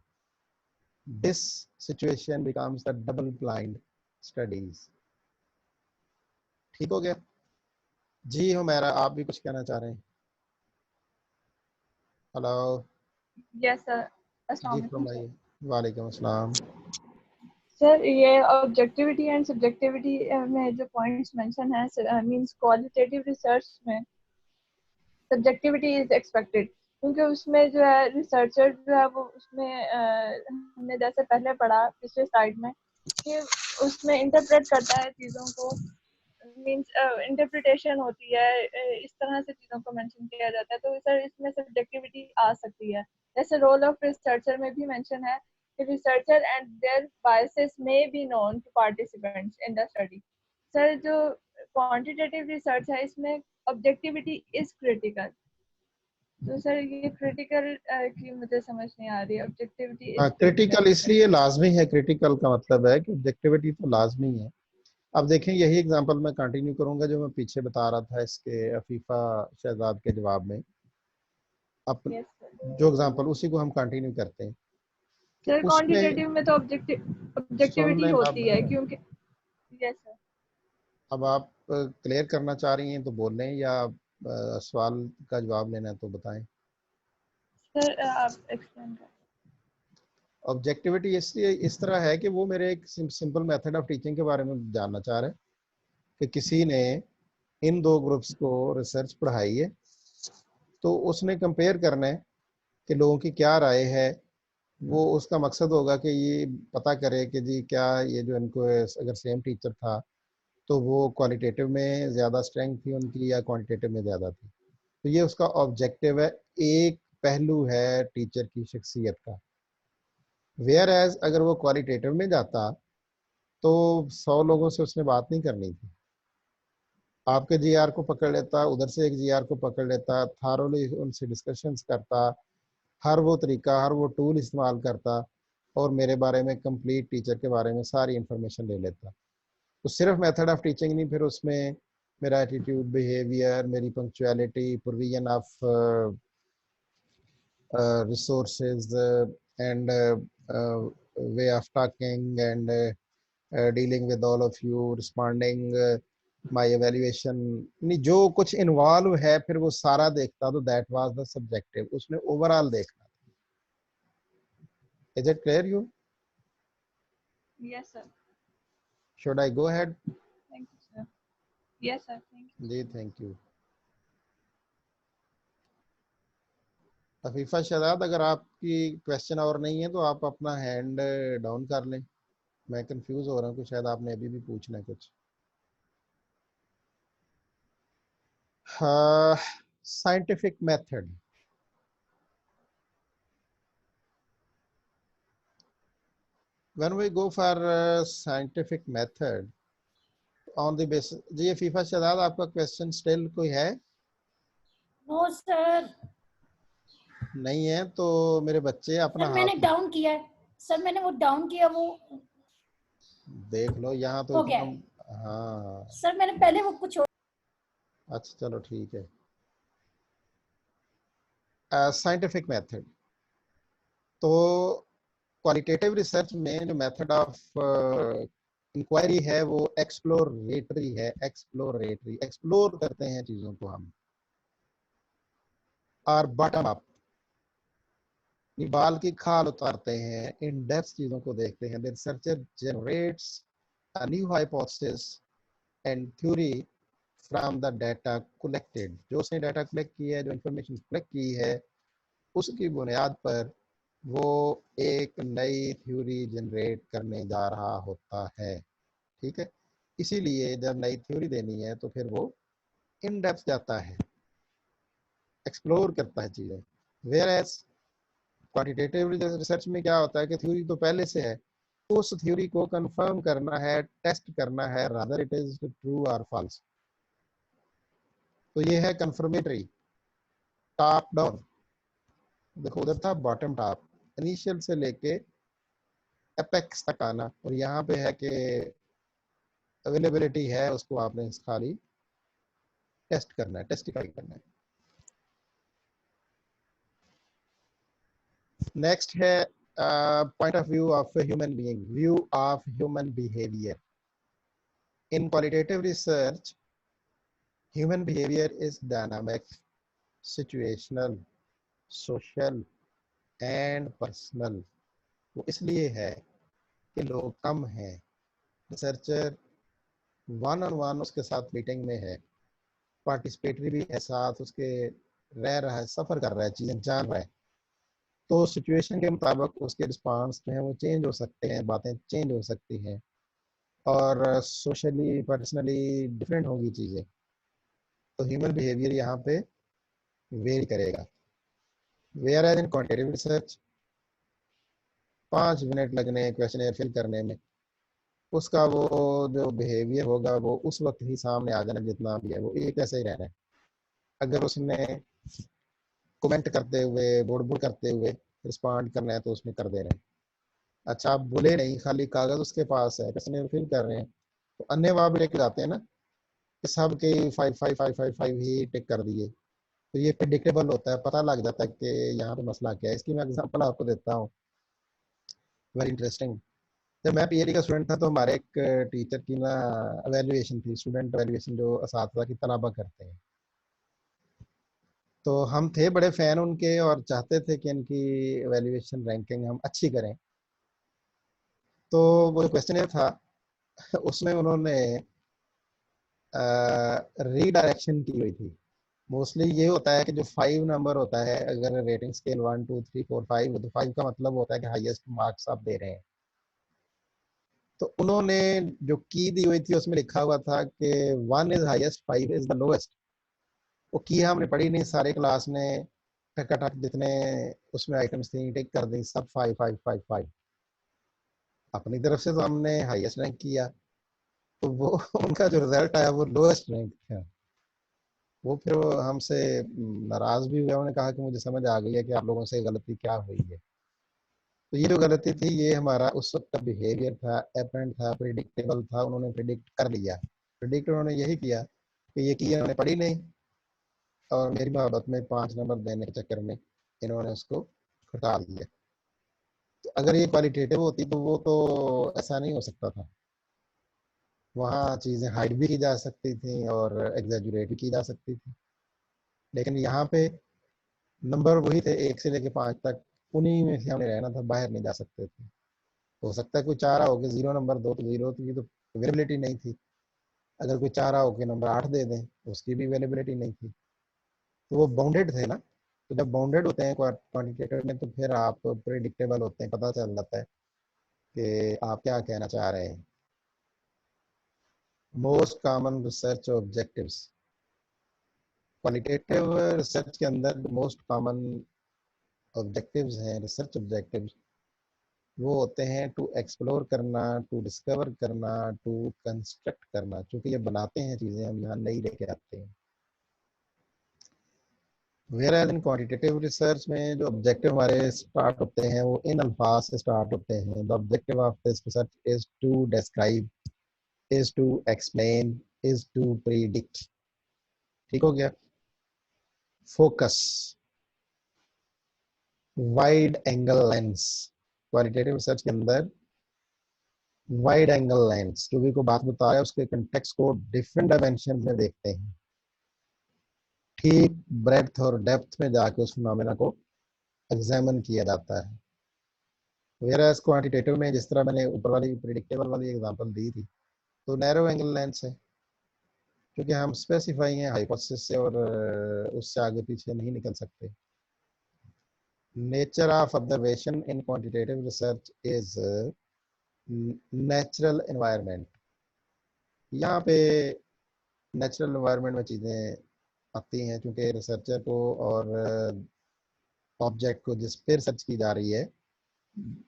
This situation becomes the double blind studies. ठीक हो गया जी? हुमैरा आप भी कुछ कहना चाह रहे हैं? हेलो। Yes sir. अस्सलाम जी वालेकुम। फरमाइए। वालेकुम अस्सलाम। सर ये ऑब्जेक्टिविटी एंड सब्जेक्टिविटी में जो पॉइंट्स मेंशन है मींस क्वालिटेटिव रिसर्च में सब्जेक्टिविटी इज एक्सपेक्टेड, क्योंकि उसमें जो है रिसर्चर जो है वो उसमें हमने जैसे पहले पढ़ा पिछले स्लाइड में कि उसमें इंटरप्रेट करता है चीज़ों को, मींस इंटरप्रिटेशन होती है, इस तरह से चीज़ों को मेंशन किया जाता है। तो सर इसमें सब्जेक्टिविटी आ सकती है। जैसे रोल ऑफ रिसर्चर में भी मेंशन है कि researcher and their biases may be known to participants in the study. Sir जो क्वांटिटेटिव रिसर्च है इसमें ऑब्जेक्टिविटी इज क्रिटिकल। तो सर ये क्रिटिकल की मुझे समझ नहीं आ रही, ऑब्जेक्टिविटी इज क्रिटिकल इसलिए लाजमी है, क्रिटिकल का मतलब है कि ऑब्जेक्टिविटी तो लाजमी है। अब देखें यही एग्जांपल मैं कंटिन्यू करूंगा जो मैं पीछे बता रहा था इसके अफीफा शहजाद के जवाब में। अब जो एग्जांपल उसी को हम कंटिन्यू करते हैं। सर क्वांटिटेटिव में तो ऑब्जेक्टिविटी होती है क्योंकि यस सर। अब आप क्लियर करना चाह रही हैं तो बोल लें, या सवाल का जवाब लेना है तो बताएं। सर आप एक्सप्लेन करें। ऑब्जेक्टिविटी इसलिए इस तरह है कि वो मेरे एक सिंपल मेथड ऑफ टीचिंग के बारे में जानना चाह रहे हैं कि किसी ने इन दो ग्रुप्स को रिसर्च पढ़ाई है तो उसने कंपेयर करना है कि लोगों की क्या राय है। वो उसका मकसद होगा कि ये पता करे कि जी क्या ये जो इनको अगर सेम टीचर था तो वो क्वालिटेटिव में ज़्यादा स्ट्रेंथ थी उनकी या क्वांटिटेटिव में ज़्यादा थी। तो ये उसका ऑब्जेक्टिव है, एक पहलू है टीचर की शख्सियत का। वेयर एज अगर वो क्वालिटेटिव में जाता तो 100 लोगों से उसने बात नहीं करनी थी, आपके जीआर को पकड़ लेता, उधर से एक जीआर को पकड़ लेता, थारोली उनसे डिस्कशंस करता, हर वो तरीका हर वो टूल इस्तेमाल करता और मेरे बारे में कंप्लीट टीचर के बारे में सारी इंफॉर्मेशन ले लेता। तो सिर्फ मेथड ऑफ टीचिंग नहीं, फिर उसमें मेरा एटीट्यूड, बिहेवियर, मेरी punctuality, provision of resources and way of talking and dealing with all of you, responding my evaluation, जो कुछ इन्वॉल्व है फिर वो सारा देखता। तो दैट वाज द सब्जेक्टिव, उसने ओवरऑल देखना। Is it clear you? Yes sir. Should I go ahead? Thank you sir. Yes sir, thank you जी, थैंक यू। अफीफा शहजाद, अगर आपकी क्वेश्चन और नहीं है तो आप अपना हैंड डाउन कर लें। मैं कंफ्यूज हो रहा हूँ कि शायद आपने अभी भी पूछना है कुछ। Scientific method, when we go for scientific method on the basis, जी अफीफा शहजाद आपका क्वेश्चन स्टिल कोई है? No sir. नहीं है तो मेरे बच्चे अपना सर मैंने डाउन किया है सर, मैंने वो डाउन किया, वो देख लो यहाँ तो हो गया। हाँ सर मैंने पहले वो कुछ अच्छा चलो ठीक है। साइंटिफिक मेथड, तो क्वालिटेटिव रिसर्च में जो मेथड ऑफ इंक्वायरी है वो एक्सप्लोरेटरी है। एक्सप्लोरेटरी, एक्सप्लोर करते हैं चीजों को हम, और बॉटम अप, बाल की खाल उतारते हैं, इन डेप्थ चीजों को देखते हैं। The researcher generates a new hypothesis and theory from the data collected. जो उसने डाटा कलेक्ट किया है, जो इंफॉर्मेशन कलेक्ट की है, उसकी बुनियाद पर वो एक नई थ्योरी जनरेट करने जा रहा होता है। ठीक है, इसीलिए जब नई थ्योरी देनी है तो फिर वो इन डेप्थ जाता है, एक्सप्लोर करता है चीजें। वेयर एज क्वांटिटेटिव रिसर्च में क्या होता है कि थ्योरी तो पहले से है, उस थ्योरी को कंफर्म करना है, टेस्ट करना है, रादर इट इज ट्रू और फॉल्स। तो ये है कंफर्मेटरी, टॉप डाउन। देखो उधर था बॉटम टॉप, इनिशियल से लेके एपेक्स तक आना, और यहाँ पे है कि अवेलेबिलिटी है, उसको आपने खाली टेस्ट करना है, टेस्टिफाई करना है। नेक्स्ट है point of view of human being, view of human behaviour. In qualitative research human behaviour is dynamic, situational, social and personal. वो इसलिए है कि लोग कम हैं, रिसर्चर वन ऑन वन उसके साथ मीटिंग में है, पार्टिसिपेटरी भी है साथ उसके, रह रहा है, सफ़र कर रहा है, चीज़ें जान रहा है, तो सिचुएशन के मुताबिक उसके रिस्पांस जो है वो चेंज हो सकते हैं, बातें चेंज हो सकती हैं और सोशली पर्सनली डिफरेंट होगी चीज़ें। तो ह्यूमन बिहेवियर यहाँ पे वेरी करेगा। Where as in quantitative research 5 minute लगने क्वेश्चन फिल करने में, उसका वो जो बिहेवियर होगा वो उस वक्त ही सामने आ जाना, जितना भी है वो एक ऐसे ही रहना है। अगर उसने कमेंट करते हुए बोड़ बोड़ करते हुए रिस्पॉन्ड करना है तो उसमें कर दे रहे हैं। अच्छा, आप बोले नहीं, खाली कागज उसके पास है, क्वेश्चन फिल कर रहे हैं, तो अन्य वहां भी लेके जाते हैं ना कि सब के 5 ही टिक कर दिए, तो ये प्रिडिक्टेबल होता है, पता लग जाता है कि यहाँ पे मसला क्या है। इसकी मैं एग्जांपल आपको देता हूँ, वेरी इंटरेस्टिंग। जब मैं पीएचडी का स्टूडेंट था तो हमारे एक टीचर की ना एवेल्युएशन थी, स्टूडेंट एवेल्युएशन जो असातिज़ा की तलबा करते हैं, तो हम थे बड़े फ़ैन उनके और चाहते थे कि इनकी एवेल्युएशन रैंकिंग हम अच्छी करें। तो वो क्वेश्चन था उसमें उन्होंने रीडायरेक्शन की हुई थी। मोस्टली ये होता है कि जो 5 नंबर होता है, अगर रेटिंग स्केल 1 2 3 4 5 तो 5 का मतलब होता है कि हाईएस्ट मार्क्स आप दे रहे हैं। तो उन्होंने जो की दी हुई थी उसमें लिखा हुआ था कि 1 is highest, 5 is the lowest. वो की हमने पढ़ी नहीं, सारे क्लास ने टकाटक जितने उसमें आइटम्स थी टिक कर दी, सब 5 5 5 5। अपनी तरफ से तो हमने हाईएस्ट रैंक किया, तो वो उनका जो रिजल्ट आया वो लोएस्ट रैंक था। वो फिर वो हमसे नाराज भी हुए, उन्होंने कहा कि मुझे समझ आ गई है कि आप लोगों से गलती क्या हुई है। तो ये जो गलती थी ये हमारा उस वक्त का बिहेवियर था, एपरेंट था, प्रिडिक्टेबल था, उन्होंने प्रिडिक्ट कर लिया। प्रिडिक्ट उन्होंने यही किया कि ये किया, उन्होंने पढ़ी नहीं और मेरी मोहब्बत में 5 नंबर देने के चक्कर में इन्होंने उसको घटा दिया। तो अगर ये क्वालिटेटिव होती तो वो तो ऐसा नहीं हो सकता था, वहाँ चीज़ें हाइड भी की जा सकती थी और एग्जैजुरेट भी की जा सकती थी। लेकिन यहाँ पे नंबर वही थे 1 से लेके 5 तक, उन्हीं में से हमें रहना था, बाहर नहीं जा सकते थे। हो सकता है कोई चाह रहा हो कि 0 नंबर दो तो 0, तो ये तो अवेलेबिलिटी नहीं थी। अगर कोई चाह रहा हो कि नंबर 8 दे दें, उसकी भी अवेलेबिलिटी नहीं थी। तो वो बाउंडेड थे ना, तो जब बाउंडेड होते हैं क्वांटिटेटिव में तो फिर आप प्रिडिक्टेबल होते हैं, पता चल जाता है कि आप क्या कहना चाह रहे हैं। Most common research objectives, qualitative research के अंदर मोस्ट कॉमन ऑब्जेक्टिव्स हैं, रिसर्च ऑब्जेक्टिव्स वो होते हैं टू एक्सप्लोर करना, टू डिस्कवर करना, टू कंस्ट्रक्ट करना। क्योंकि ये बनाते हैं चीज़ें, हम यहाँ नहीं लेके आते हैं। वेयर इन क्वांटिटेटिव रिसर्च में जो ऑब्जेक्टिव हमारे स्टार्ट होते हैं वो इन अल्फाज से स्टार्ट होते हैं। The objective of this research is to describe, is to explain, is to predict. ठीक हो गया। Focus, wide angle lens, qualitative research के अंदर वाइड एंगल लेंस, जो भी को बात बताया उसके कंटेक्स्ट को डिफरेंट डायमेंशन में देखते हैं, ठीक ब्रेड्थ और डेप्थ में जाके उस फिनोमेना को एग्जामिन किया जाता है। वेयरएज क्वांटिटेटिव में जिस तरह मैंने ऊपर वाली प्रिडिक्टेबल वाली एग्जांपल दी थी, तो नैरो एंगल लेंस है, क्योंकि हम स्पेसिफाई हैं हाइपोथेसिस से और उससे आगे पीछे नहीं निकल सकते। Nature of observation in quantitative research is natural environment. यहाँ पे नेचुरल एनवायरनमेंट में चीज़ें आती हैं, क्योंकि रिसर्चर को और ऑब्जेक्ट को जिस पे रिसर्च की जा रही है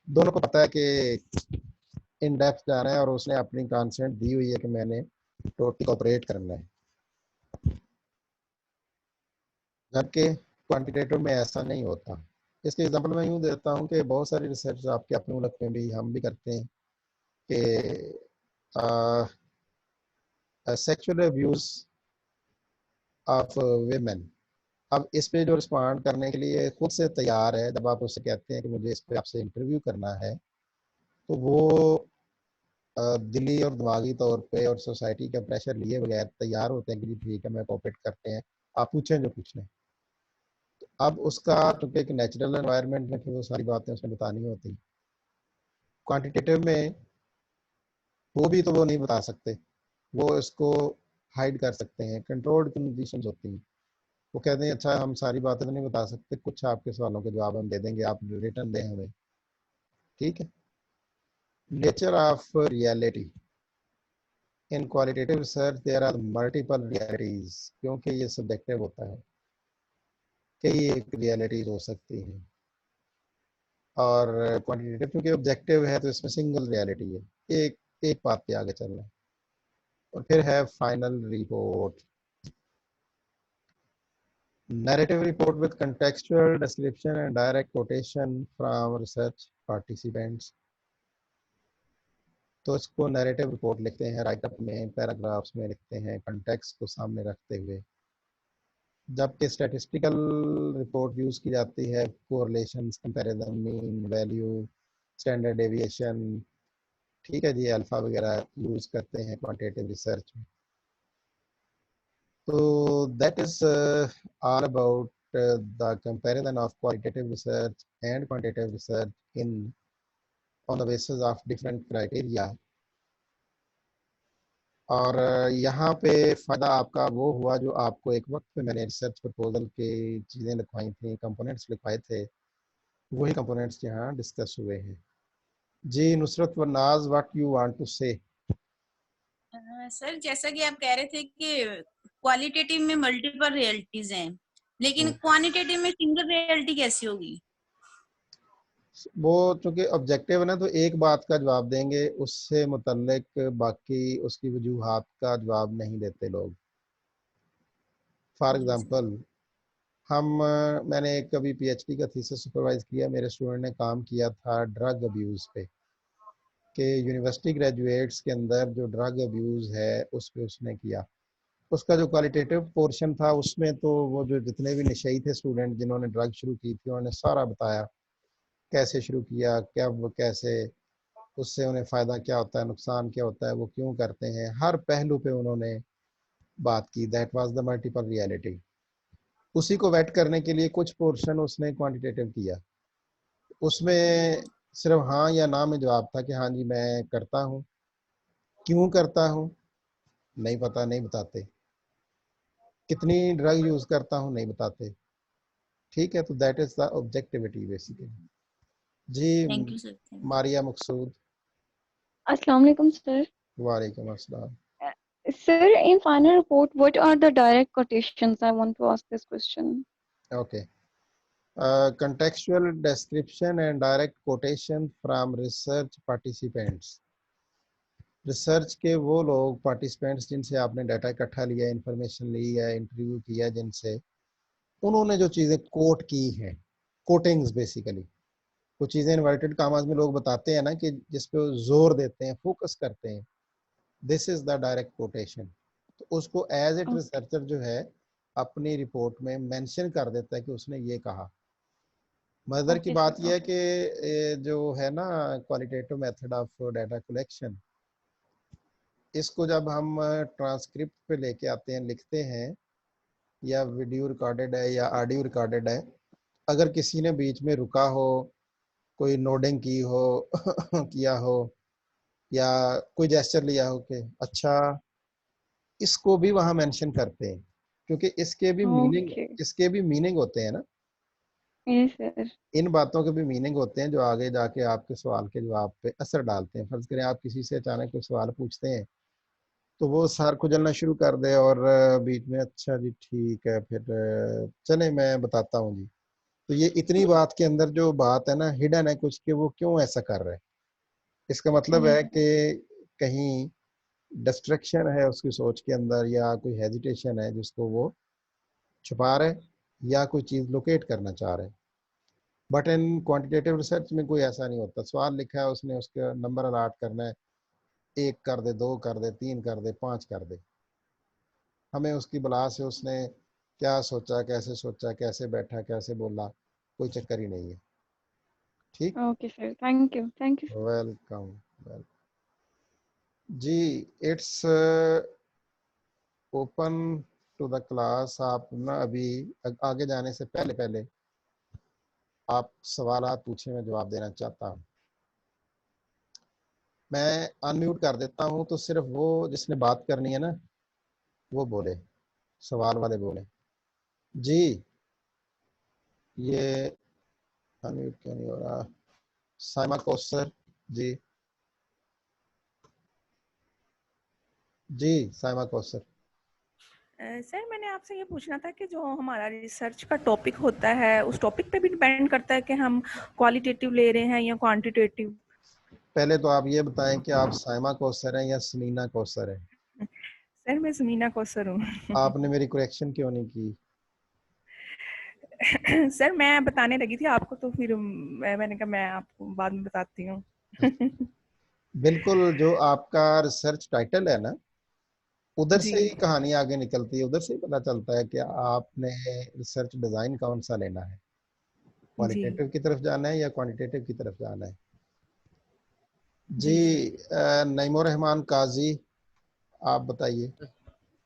दोनों को पता है कि इन डेप्थ जाना है और उसने अपनी कॉन्सेंट दी हुई है कि मैंने टोटली ऑपरेट करना है। जबकि क्वांटिटेटिव में ऐसा नहीं होता। इसके एग्जांपल मैं यूँ देता हूँ कि बहुत सारी रिसर्च आपके अपने मुल्क में भी हम भी करते हैं कि सेक्सुअल अब्यूज ऑफ वेमेन। अब इस पे जो रिस्पॉन्ड करने के लिए खुद से तैयार है, जब आप उससे कहते हैं कि मुझे इस पे आपसे इंटरव्यू करना है, तो वो दिली और दिमागी तौर पे और सोसाइटी का प्रेशर लिए बगैर तैयार होते हैं कि जी ठीक है मैं कोऑपरेट करते हैं, आप पूछें जो पूछने। तो अब उसका चूँकि एक नेचुरल एनवायरनमेंट में फिर वो सारी बातें उसने बतानी होती। क्वांटिटेटिव में वो भी तो वो नहीं बता सकते, वो इसको हाइड कर सकते हैं, कंट्रोल्ड कंडीशंस होती हैं। वो कहते हैं अच्छा हम सारी बातें तो नहीं बता सकते, कुछ आपके सवालों के जवाब हम दे देंगे, आप रिटर्न दें हमें, ठीक है। Nature of reality in qualitative research there are multiple realities, क्योंकि ये सब्जेक्टिव होता है, कई एक रियलिटीज हो सकती हैं। और क्वांटिटेटिव क्योंकि ऑब्जेक्टिव है तो इसमें सिंगल रियलिटी है, एक एक बात पे आगे चलना है। और फिर है final report, narrative report with contextual description and direct quotation from research participants। तो इसको नैरेटिव रिपोर्ट लिखते हैं, राइटअप में पैराग्राफ्स में लिखते हैं, कंटेक्स्ट को सामने रखते हुए। जबकि स्टैटिस्टिकल रिपोर्ट यूज की जाती है correlations, comparison, mean value, standard deviation, ठीक है जी, अल्फा वगैरह यूज करते हैं क्वांटिटेटिव रिसर्च में। तो that is all about the comparison of qualitative research and quantitative research on the basis of different criteria। और यहाँ पे फ़ायदा आपका वो हुआ जो आपको एक वक्त पे मैंने रिसर्च प्रपोजल के चीज़ें लिखवाई थी, कंपोनेंट्स लिखवाए थे, वही कंपोनेंट्स यहाँ डिस्कस हुए हैं। जी नुसरत व नाज, व्हाट यू वांट टू से? सर जैसा कि आप कह रहे थे कि क्वालिटेटिव में मल्टीपल रियलिटीज हैं, लेकिन क्वांटिटेटिव में सिंगल रियलिटी कैसी होगी? वो चूंकि ऑब्जेक्टिव है ना, तो एक बात का जवाब देंगे, उससे मुतल्लिक बाकी उसकी वजूहात का जवाब नहीं देते लोग। फॉर एग्जांपल मैंने कभी पीएचडी का थीसिस सुपरवाइज किया, मेरे स्टूडेंट ने काम किया था ड्रग अब्यूज़ पे, कि यूनिवर्सिटी ग्रेजुएट्स के अंदर जो ड्रग अब्यूज़ है उस पर उसने किया। उसका जो क्वालिटेटिव पोर्शन था उसमें तो वो जो जितने भी नशई थे स्टूडेंट जिन्होंने ड्रग शुरू की थी, उन्होंने सारा बताया कैसे शुरू किया, क्या वो कैसे, उससे उन्हें फ़ायदा क्या होता है, नुकसान क्या होता है, वो क्यों करते हैं, हर पहलू पे उन्होंने बात की। That was the multiple reality. उसी को वेट करने के लिए कुछ पोर्शन उसने क्वांटिटेटिव किया, उसमें सिर्फ हाँ या ना में जवाब था कि हाँ जी मैं करता हूँ, क्यों करता हूँ नहीं पता, नहीं बताते, कितनी ड्रग यूज़ करता हूँ नहीं बताते, ठीक है। तो that is the objectivity basically. जी मारिया मकसूद। अस्सलाम वालेकुम सर। वालेकुम अस्सलाम। Sir, in final report, what are the direct quotations? I want to ask this question. Okay. Contextual description and direct quotation from research participants। Research के वो लोग participants जिनसे आपने डाटा इकट्ठा लिया, इंफॉर्मेशन ली या इंटरव्यू किया, जिनसे उन्होंने जो चीज़ें कोट की हैं, कोटिंग्स बेसिकली, वो चीज़ें इन्वर्टेड कामास में लोग बताते हैं ना कि जिस पे जोर देते हैं, फोकस करते हैं, this is the direct quotation. तो उसको एज एट रिसर्चर जो है अपनी रिपोर्ट में मेंशन कर देता है कि उसने ये कहा। मदर की बात यह है कि जो है ना qualitative method of data collection, इसको जब हम ट्रांसक्रिप्ट पे लेके आते हैं, लिखते हैं, या वीडियो रिकॉर्डेड है या ऑडियो रिकॉर्डेड है, अगर किसी ने बीच में रुका हो, कोई नोडिंग की हो किया हो, या कोई जेस्चर लिया हो कि अच्छा, इसको भी वहाँ मेंशन करते हैं, क्योंकि इसके भी मीनिंग होते हैं ना। Yes, sir. इन बातों के भी मीनिंग होते हैं जो आगे जाके आपके सवाल के जवाब पे असर डालते हैं। फर्ज करें आप किसी से अचानक कोई सवाल पूछते हैं तो वो सर खुजलना शुरू कर दे और बीच में अच्छा जी ठीक है, फिर चले मैं बताता हूँ जी। तो ये इतनी बात के अंदर जो बात है ना, हिडन है कुछ कि वो क्यों ऐसा कर रहे हैं। इसका मतलब है कि कहीं डिस्ट्रैक्शन है उसकी सोच के अंदर, या कोई हेजिटेशन है जिसको वो छुपा रहे, या कोई चीज़ लोकेट करना चाह रहे हैं। बट इन क्वांटिटेटिव रिसर्च में कोई ऐसा नहीं होता। सवाल लिखा है उसने, उसका नंबर अलाट करना है, 1 कर दे, 2 कर दे, 3 कर दे, 5 कर दे, हमें उसकी बला से उसने क्या सोचा, कैसे बैठा, कैसे बोला, कोई चक्कर ही नहीं है। ठीक, okay sir, thank you, thank you. Welcome. जी it's open to the class. आप ना अभी आगे जाने से पहले आप सवालात पूछे, मैं जवाब देना चाहता हूँ। मैं अनम्यूट कर देता हूँ, तो सिर्फ वो जिसने बात करनी है ना वो बोले, सवाल वाले बोले। जी ये अनम्यूट क्यों नहीं हो रहा? साइमा कौसर जी, जी साइमा कौसर। सर मैंने आपसे ये पूछना था कि जो हमारा रिसर्च का टॉपिक होता है उस टॉपिक पे भी डिपेंड करता है कि हम क्वालिटेटिव ले रहे हैं या क्वांटिटेटिव। पहले तो आप ये बताएं कि आप साइमा कौसर हैं या समीना कौसर हैं? सर मैं समीना कौसर हूँ। आपने मेरी करेक्शन क्यों नहीं की? सर मैं बताने लगी थी आपको, तो फिर मैंने कहा मैं आपको बाद में बताती हूँ। बिल्कुल, जो आपका रिसर्च टाइटल है ना, उधर जी से ही कहानी आगे निकलती है, उधर से ही पता चलता है कि आपने रिसर्च डिजाइन कौन सा लेना है, जी क्वालिटेटिव की तरफ जाना है या क्वांटिटेटिव की तरफ जाना है। जी जी नईमुर रहमान काजी, आप बताइए।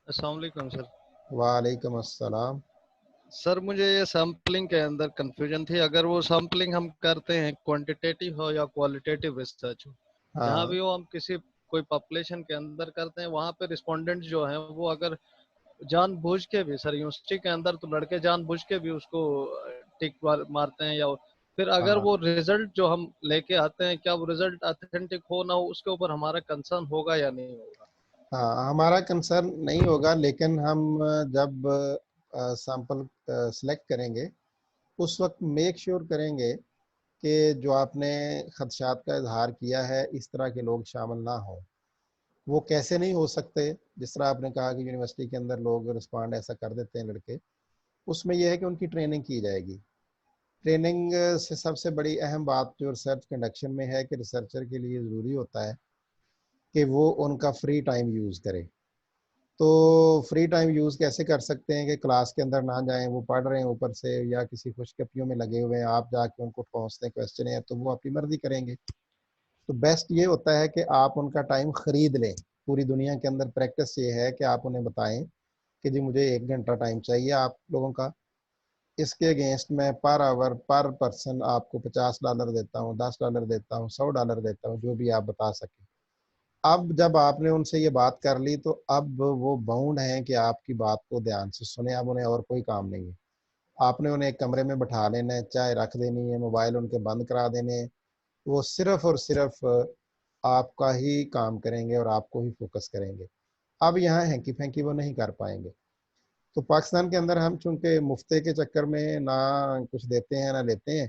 अस्सलाम वालेकुम सर। वालेकुम अस्सलाम। सर मुझे ये सैम्पलिंग के अंदर कंफ्यूजन थी, अगर वो सैम्पलिंग हम करते हैं क्वांटिटेटिव हो या क्वालिटेटिव रिसर्च हो, जहाँ हाँ भी हो हम किसी कोई पॉपुलेशन के अंदर करते हैं, वहाँ पे रिस्पोंडेंट जो है वो अगर जानबूझ के भी, सर यूनिवर्सिटी के अंदर तो लड़के जानबूझ के भी उसको टिक मारते हैं, या फिर अगर हाँ वो रिजल्ट जो हम लेके आते हैं क्या वो रिजल्ट ऑथेंटिक हो ना हो, उसके ऊपर हमारा कंसर्न होगा या नहीं होगा? हाँ, हमारा कंसर्न नहीं होगा, लेकिन हम जब सैंपल सेलेक्ट करेंगे उस वक्त मेक श्योर करेंगे कि जो आपने खदशात का इजहार किया है इस तरह के लोग शामिल ना हों। वो कैसे नहीं हो सकते? जिस तरह आपने कहा कि यूनिवर्सिटी के अंदर लोग रिस्पॉन्ड ऐसा कर देते हैं लड़के, उसमें यह है कि उनकी ट्रेनिंग की जाएगी। ट्रेनिंग से सबसे बड़ी अहम बात जो रिसर्च कंडक्शन में है कि रिसर्चर के लिए ज़रूरी होता है कि वो उनका फ्री टाइम यूज़ करे। तो फ्री टाइम यूज़ कैसे कर सकते हैं कि क्लास के अंदर ना जाएं, वो पढ़ रहे हैं ऊपर से या किसी खुशगपियों में लगे हुए हैं, आप जाके उनको पहुँचते हैं क्वेश्चन है तो वो अपनी मर्जी करेंगे। तो बेस्ट ये होता है कि आप उनका टाइम खरीद लें। पूरी दुनिया के अंदर प्रैक्टिस ये है कि आप उन्हें बताएं कि जी मुझे 1 घंटा टाइम चाहिए आप लोगों का, इसके अगेंस्ट मैं पर आवर पर पर्सन आपको $50 देता हूँ, $10 देता हूँ, $100 देता हूँ, जो भी आप बता सकें। अब जब आपने उनसे ये बात कर ली तो अब वो बाउंड हैं कि आपकी बात को ध्यान से सुने। अब उन्हें और कोई काम नहीं है, आपने उन्हें एक कमरे में बैठा लेना है, चाय रख देनी है, मोबाइल उनके बंद करा देने हैं, वो सिर्फ और सिर्फ आपका ही काम करेंगे और आपको ही फोकस करेंगे। अब यहाँ हैंकी फैंकी वो नहीं कर पाएंगे। तो पाकिस्तान के अंदर हम चूंकि मुफ्ते के चक्कर में ना कुछ देते हैं ना लेते हैं,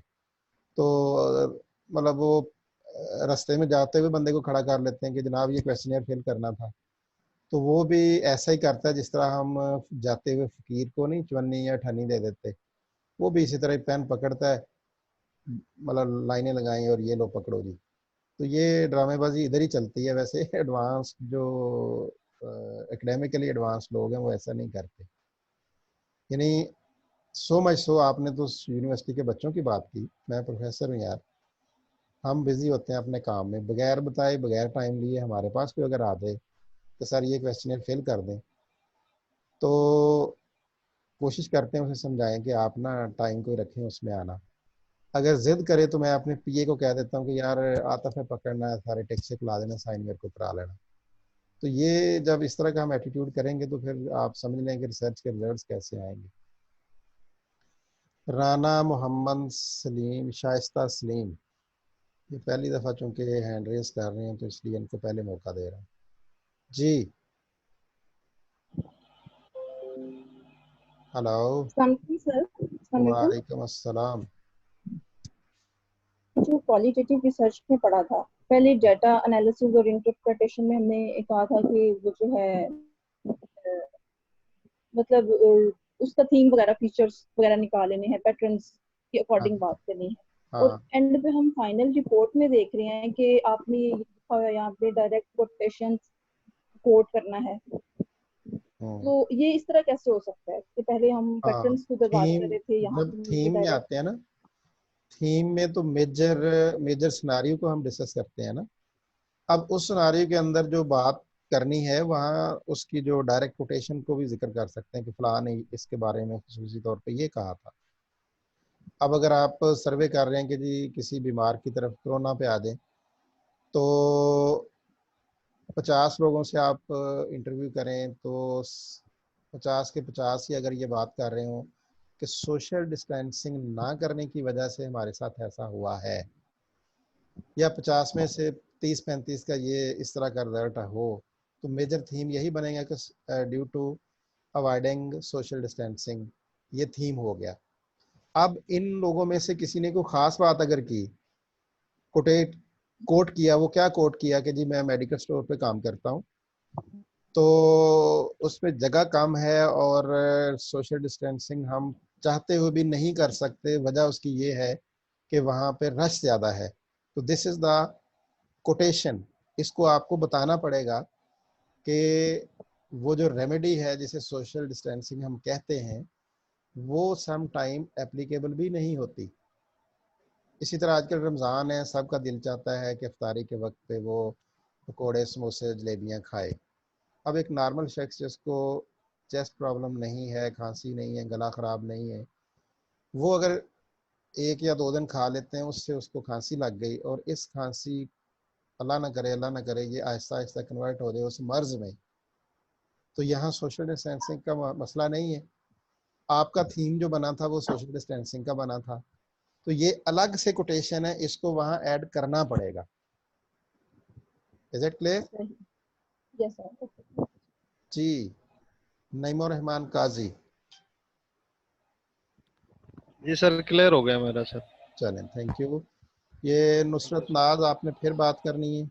तो मतलब वो रास्ते में जाते हुए बंदे को खड़ा कर लेते हैं कि जनाब ये क्वेश्चनियर फिल करना था। तो वो भी ऐसा ही करता है जिस तरह हम जाते हुए फकीर को नहीं चवन्नी या ठनी दे देते, वो भी इसी तरह ही पेन पकड़ता है, मतलब लाइनें लगाई और ये लो पकड़ो जी। तो ये ड्रामेबाजी इधर ही चलती है। वैसे एडवांस जो एकेडमिकली एडवांस लोग हैं वो ऐसा नहीं करते। यानी सो मच सो, आपने तो यूनिवर्सिटी के बच्चों की बात की, मैं प्रोफेसर हूँ यार, हम बिजी होते हैं अपने काम में, बगैर बताए बगैर टाइम लिए हमारे पास कोई अगर आ जाए कि सर ये क्वेश्चन फिल कर दें, तो कोशिश करते हैं उसे समझाएं कि आप ना टाइम कोई रखें उसमें आना। अगर जिद करे तो मैं अपने पीए को कह देता हूँ कि यार आतफ है पकड़ना है, सारे टेक्स्ट से खुला देना, साइन मेरे को करा लेना। तो ये जब इस तरह का हम एटीट्यूड करेंगे तो फिर आप समझ लें कि रिसर्च के रिजल्ट्स कैसे आएंगे। राना मोहम्मद सलीम, शाइस्ता सलीम, ये पहली दफ़ा चूंकि हैंड रेस कर रहे हैं तो इसलिए इनको पहले मौका दे रहा हूँ। जी हेलो। सर वालेकुम अस्सलाम। जो क्वालिटेटिव रिसर्च में पढ़ा था, पहले डाटा एनालिसिस और इंटरप्रिटेशन में हमने कहा था कि वो जो है मतलब उसका थीम वगैरह फीचर्स वगैरह निकाल लेने हैं, पैटर्न्स के अकॉर्डिंग बात करनी है। और हाँ एंड पे हम फाइनल रिपोर्ट में देख रहे हैं कि आपने ये लिखा हुआ है यहाँ पे डायरेक्ट कोटेशन कोट करना है। तो ये इस तरह कैसे हो सकता है कि पहले हम हाँ, पैटर्न्स की उधर बात कर थीम, रहे थे, यहाँ जब पे थीम में डायरेक्ट। आते हैं ना, थीम में तो मेजर मेजर सिनारियो को हम डिस्कस करते हैं ना। अब उस सिनारियो के अंदर जो बात करनी है वहाँ उसकी जो डायरेक्ट कोटेशन को भी जिक्र कर सकते हैं कि फलां ने इसके बारे में खुसूसी तौर पे ये कहा था। अब अगर आप सर्वे कर रहे हैं कि जी किसी बीमार की तरफ कोरोना पे आ जाए, तो 50 लोगों से आप इंटरव्यू करें तो 50 के 50 ही अगर ये बात कर रहे हो कि सोशल डिस्टेंसिंग ना करने की वजह से हमारे साथ ऐसा हुआ है, या 50 में से 30-35 का ये इस तरह का रिजल्ट हो, तो मेजर थीम यही बनेगा कि due to avoiding social distancing, ये थीम हो गया। अब इन लोगों में से किसी ने कोई ख़ास बात अगर की, कोट किया, वो क्या कोट किया कि जी मैं मेडिकल स्टोर पे काम करता हूँ, तो उसमें जगह कम है और सोशल डिस्टेंसिंग हम चाहते हुए भी नहीं कर सकते, वजह उसकी ये है कि वहाँ पे रश ज़्यादा है। तो दिस इज़ द कोटेशन। इसको आपको बताना पड़ेगा कि वो जो रेमेडी है जिसे सोशल डिस्टेंसिंग हम कहते हैं, वो सम टाइम एप्लीकेबल भी नहीं होती। इसी तरह आजकल रमज़ान है, सबका दिल चाहता है कि इफ्तारी के वक्त पे वो पकौड़े, समोसे, जलेबियाँ खाए। अब एक नॉर्मल शख्स जिसको चेस्ट प्रॉब्लम नहीं है, खांसी नहीं है, गला ख़राब नहीं है, वो अगर 1 या 2 दिन खा लेते हैं, उससे उसको खांसी लग गई और इस खांसी, अल्लाह ना करे ये आहिस्ता आहिस्ता कन्वर्ट हो जाए उस मर्ज में, तो यहाँ सोशल डिस्टेंसिंग का मसला नहीं है। आपका थीम जो बना था वो सोशल डिस्टेंसिंग का बना था, तो ये अलग से कोटेशन है, इसको वहाँ ऐड करना पड़ेगा। Is it clear? Yes sir. जी, नईमुर रहमान काजी। जी सर, क्लियर हो गया मेरा सर। चलें, थैंक यू। ये नुसरत नाज, आपने फिर बात करनी है?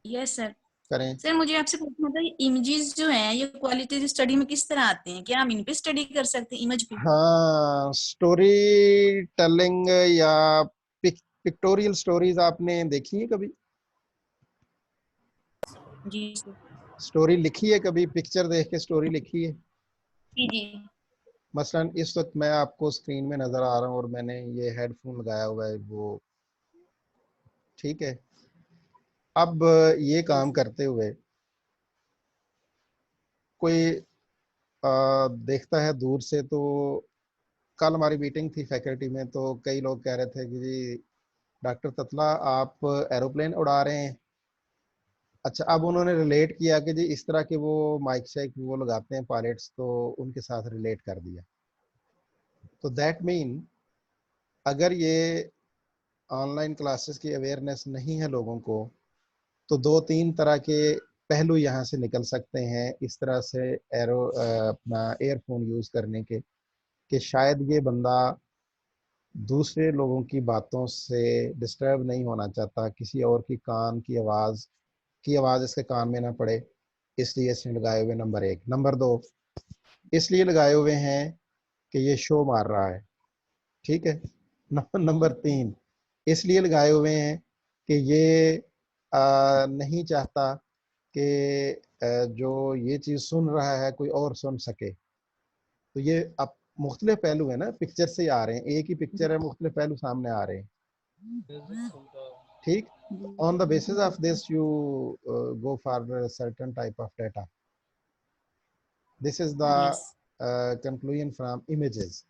Yes sir. करें। सर मुझे आपसे पूछना था, इमेजेस जो हैं ये क्वालिटेटिव स्टडी में किस तरह आते हैं? क्या हम इन पे स्टडी कर सकते हैं, इमेज पे? हाँ, स्टोरी टेलिंग या पिक्टोरियल स्टोरीज आपने देखी है कभी? जी सर। स्टोरी लिखी है कभी? पिक्चर देख के स्टोरी लिखी है? जी जी। मसलन इस वक्त मैं आपको स्क्रीन में नजर आ रहा हूँ और मैंने ये हेडफोन लगाया हुआ है, वो ठीक है। अब ये काम करते हुए कोई देखता है दूर से, तो कल हमारी मीटिंग थी फैकल्टी में, तो कई लोग कह रहे थे कि जी डॉक्टर ततला आप एरोप्लेन उड़ा रहे हैं। अच्छा, अब उन्होंने रिलेट किया कि जी इस तरह के वो माइक शाइक वो लगाते हैं पायलट्स, तो उनके साथ रिलेट कर दिया। तो दैट मीन अगर ये ऑनलाइन क्लासेस की अवेयरनेस नहीं है लोगों को, तो 2-3 तरह के पहलू यहाँ से निकल सकते हैं इस तरह से अपना एयरफोन यूज़ करने के, कि शायद ये बंदा दूसरे लोगों की बातों से डिस्टर्ब नहीं होना चाहता, किसी और की कान की आवाज़ इसके कान में ना पड़े, इसलिए इसने लगाए हुए। नंबर 1। नंबर 2, इसलिए लगाए हुए हैं कि ये शो मार रहा है, ठीक है। नंबर 3, इसलिए लगाए हुए हैं कि ये नहीं चाहता कि जो ये चीज़ सुन रहा है कोई और सुन सके। तो ये अब मुख्तलिफ पहलू है ना, पिक्चर से ही आ रहे हैं, एक ही पिक्चर है, मुख्तलिफ पहलू सामने आ रहे हैं, ठीक। On the basis of this you go for certain type of data. This is the conclusion from images.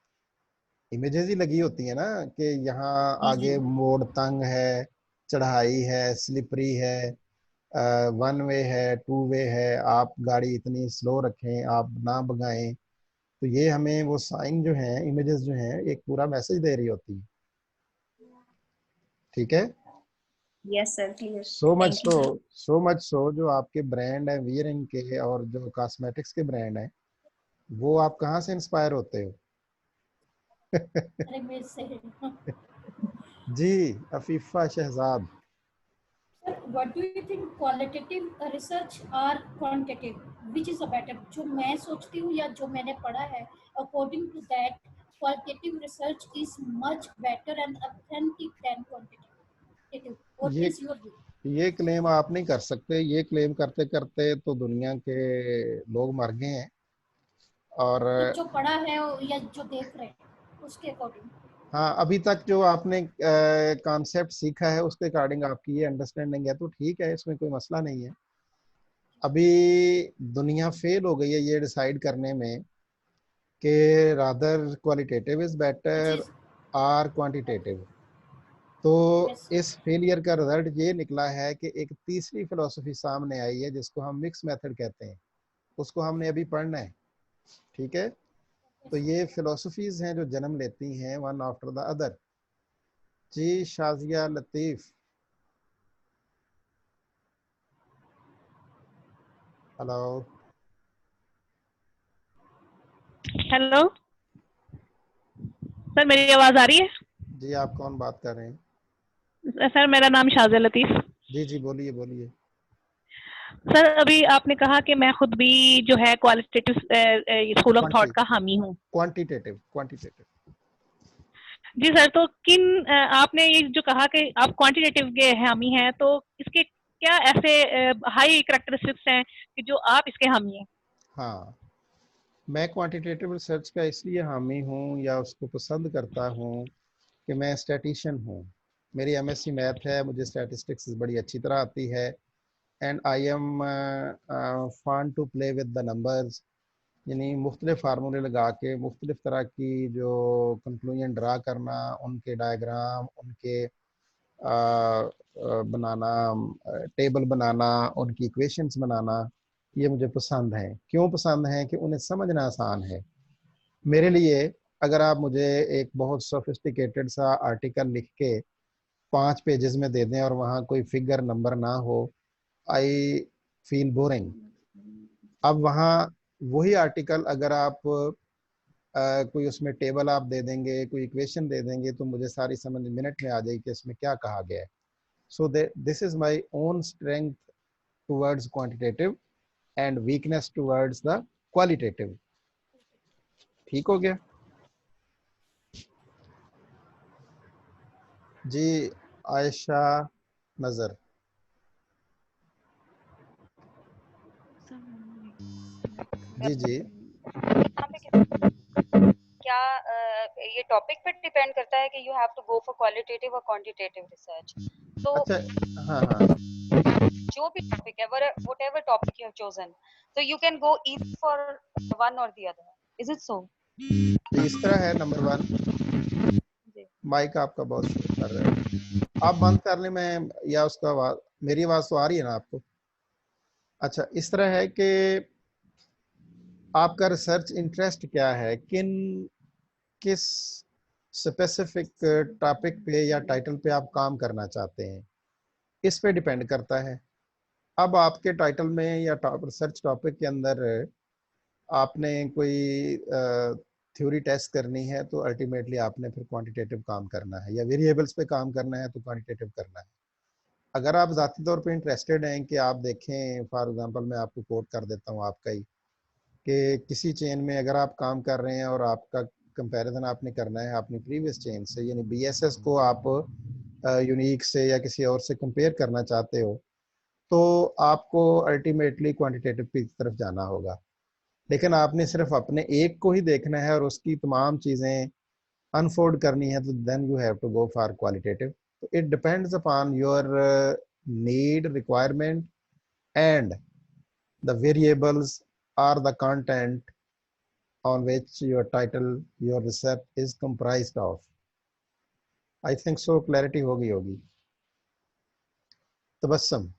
Images ही लगी होती है ना कि यहाँ आगे मोड़ तंग है, चढ़ाई है, स्लिपरी है, 1 वे है, 2 वे है, आप गाड़ी इतनी स्लो रखें, आप ना भगाएं। तो ये हमें वो साइन जो है, इमेजेस जो हैं, एक पूरा मैसेज दे रही होती है, ठीक है। Yes sir, clear. So much so जो आपके ब्रांड है वियरिंग के और जो कॉस्मेटिक्स के ब्रांड हैं, वो आप कहाँ से इंस्पायर होते हो? अरे मेरे से जी, Afifa Shahzad. What do you think, qualitative research or quantitative, which is a better? जो मैं सोचती हूँ या जो मैंने पढ़ा है, according to that, qualitative research is much better and authentic than quantitative. What is your view? ये क्लेम आप नहीं कर सकते। ये क्लेम करते करते तो दुनिया के लोग मर गए हैं। और तो जो पढ़ा है या जो देख रहे हैं उसके अकॉर्डिंग, हाँ, अभी तक जो आपने कॉन्सेप्ट सीखा है उसके अकॉर्डिंग आपकी ये अंडरस्टैंडिंग है, तो ठीक है, इसमें कोई मसला नहीं है। अभी दुनिया फेल हो गई है ये डिसाइड करने में कि रादर क्वालिटेटिव इज बेटर और क्वांटिटेटिव। तो इस फेलियर का रिजल्ट ये निकला है कि एक तीसरी फिलॉसफी सामने आई है जिसको हम मिक्स मेथड कहते हैं, उसको हमने अभी पढ़ना है, ठीक है। तो ये फिलॉसफीज हैं जो जन्म लेती हैं वन आफ्टर द अदर। जी Shazia Latif, hello. Hello sir, मेरी आवाज आ रही है? जी आप कौन बात कर रहे हैं? सर मेरा नाम शाजिया लतीफ। जी जी बोलिए बोलिए। सर अभी आपने कहा कि मैं खुद भी जो है क्वालिटेटिव स्कूल ऑफ थॉट का हामी हूँ। Quantitative quantitative. जी सर, तो किन आपने ये जो कहा कि आप क्वांटिटेटिव के हामी हैं, तो इसके क्या ऐसे हाई कैरेक्टरिस्टिक्स हैं कि जो आप इसके हामी हैं? हाँ, मैं क्वांटिटेटिव रिसर्च का इसलिए हामी हूँ या उसको पसंद करता हूँ कि मैं स्टैटिशियन हूँ। मेरी एमएससी मैथ है, मुझे स्टैटिस्टिक्स बड़ी अच्छी तरह आती है and I am fun to play with the numbers, यानी मुख्तलिफ फार्मूले लगा के मुख्तलिफ तरह की जो कंक्लूजन ड्रा करना, उनके डायग्राम, उनके बनाना, टेबल बनाना, उनकी इक्वेशंस बनाना, ये मुझे पसंद है। क्यों पसंद है? कि उन्हें समझना आसान है मेरे लिए। अगर आप मुझे एक बहुत सोफिस्टिकेटेड सा आर्टिकल लिख के 5 पेजेस में दे दें और वहाँ कोई फिगर नंबर ना हो, आई फील बोरिंग। अब वहाँ वही आर्टिकल अगर आप कोई उसमें टेबल आप दे देंगे, कोई इक्वेशन दे देंगे, तो मुझे सारी समझ मिनट में आ जाएगी कि इसमें क्या कहा गया है। So this is my own strength towards quantitative and weakness towards the qualitative. ठीक हो गया जी। आयशा नजर, जी जी। क्या ये टॉपिक पे डिपेंड करता है कि you have to go for qualitative और क्वांटिटेटिव रिसर्च? तो अच्छा, हाँ हाँ, जो भी टॉपिक है, whatever topic you have chosen, so you can go either for one or the other. Is it so? तो इस तरह है। नंबर 1, माइक आपका बहुत शोर कर रहा है, आप बंद कर लें। मैं या उसका आवाज, मेरी आवाज तो आ रही है ना आपको? अच्छा, इस तरह है कि आपका रिसर्च इंटरेस्ट क्या है, किस स्पेसिफिक टॉपिक पे या टाइटल पे आप काम करना चाहते हैं, इस पे डिपेंड करता है। अब आपके टाइटल में या रिसर्च टॉपिक के अंदर आपने कोई थ्योरी टेस्ट करनी है, तो अल्टीमेटली आपने फिर क्वांटिटेटिव काम करना है, या वेरिएबल्स पे काम करना है तो क्वांटिटेटिव करना है। अगर आप ज़ाती तौर पे इंटरेस्टेड हैं कि आप देखें, फॉर एग्जांपल मैं आपको कोट कर देता हूँ आपका ही, कि किसी चेन में अगर आप काम कर रहे हैं और आपका कंपैरिजन आपने करना है अपनी प्रीवियस चेन से, यानी बीएसएस को आप यूनिक से या किसी और से कंपेयर करना चाहते हो, तो आपको अल्टीमेटली क्वांटिटेटिव की तरफ जाना होगा। लेकिन आपने सिर्फ अपने एक को ही देखना है और उसकी तमाम चीज़ें अनफोल्ड करनी है, तो then you have to go for qualitative. तो it depends upon your need, requirement and the variables or the content on which your title, your research is comprised of. I think so clarity होगी। तबस्सुम।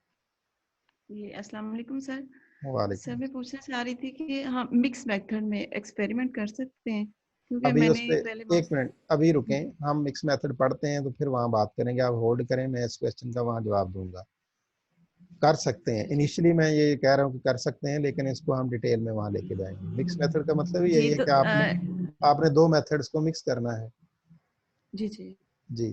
ये अस्सलाम वालेकुम sir. वालेकुम। Sir मैं पूछना चाह रही थी कि हम मिक्स मेथड में एक्सपेरिमेंट कर सकते हैं? क्योंकि अभी मैंने उस पे पहले एक मिनट अभी रुकें, हम मिक्स मेथड पढ़ते हैं तो फिर वहाँ बात करेंगे। आप होल्ड करें, मैं इस क्वेश्चन का वहाँ जवाब दूंगा। कर सकते हैं, इनिशियली मैं ये कह रहा हूँ कि कर सकते हैं, लेकिन इसको हम डिटेल में वहाँ लेके जाएंगे। मिक्स मेथड का मतलब ही यही है कि आपने 2 मेथड्स को मिक्स करना है। जी जी जी।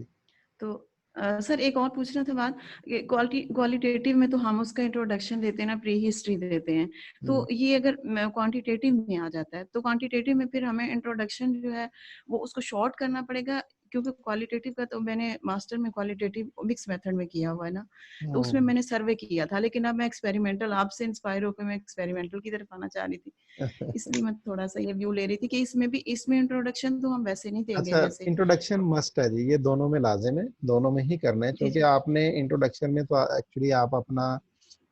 तो सर एक और पूछना था बात, क्वालिटेटिव में तो हम उसका इंट्रोडक्शन देते हैं ना, प्री हिस्ट्री देते हैं, तो ये अगर क्वांटिटेटिव में आ जाता है तो क्वांटिटेटिव में फिर हमें इंट्रोडक्शन जो है वो उसको शॉर्ट करना पड़ेगा? क्योंकि क्वालिटेटिव का तो मैंने मास्टर में क्वालिटेटिव मिक्स मेथड में किया हुआ है ना, तो उसमें मैंने सर्वे किया था, लेकिन अब मैं एक्सपेरिमेंटल, आपसे इंस्पायर होकर मैं एक्सपेरिमेंटल की तरफ आना चाह रही थी, इसलिए मैं थोड़ा सा ये व्यू ले रही थी कि इसमें इंट्रोडक्शन तो हम वैसे नहीं देंगे। अच्छा, जैसे इंट्रोडक्शन मस्ट है जी, ये दोनों में लाजिम है, दोनों में ही करना है, क्योंकि आपने इंट्रोडक्शन में तो एक्चुअली आप अपना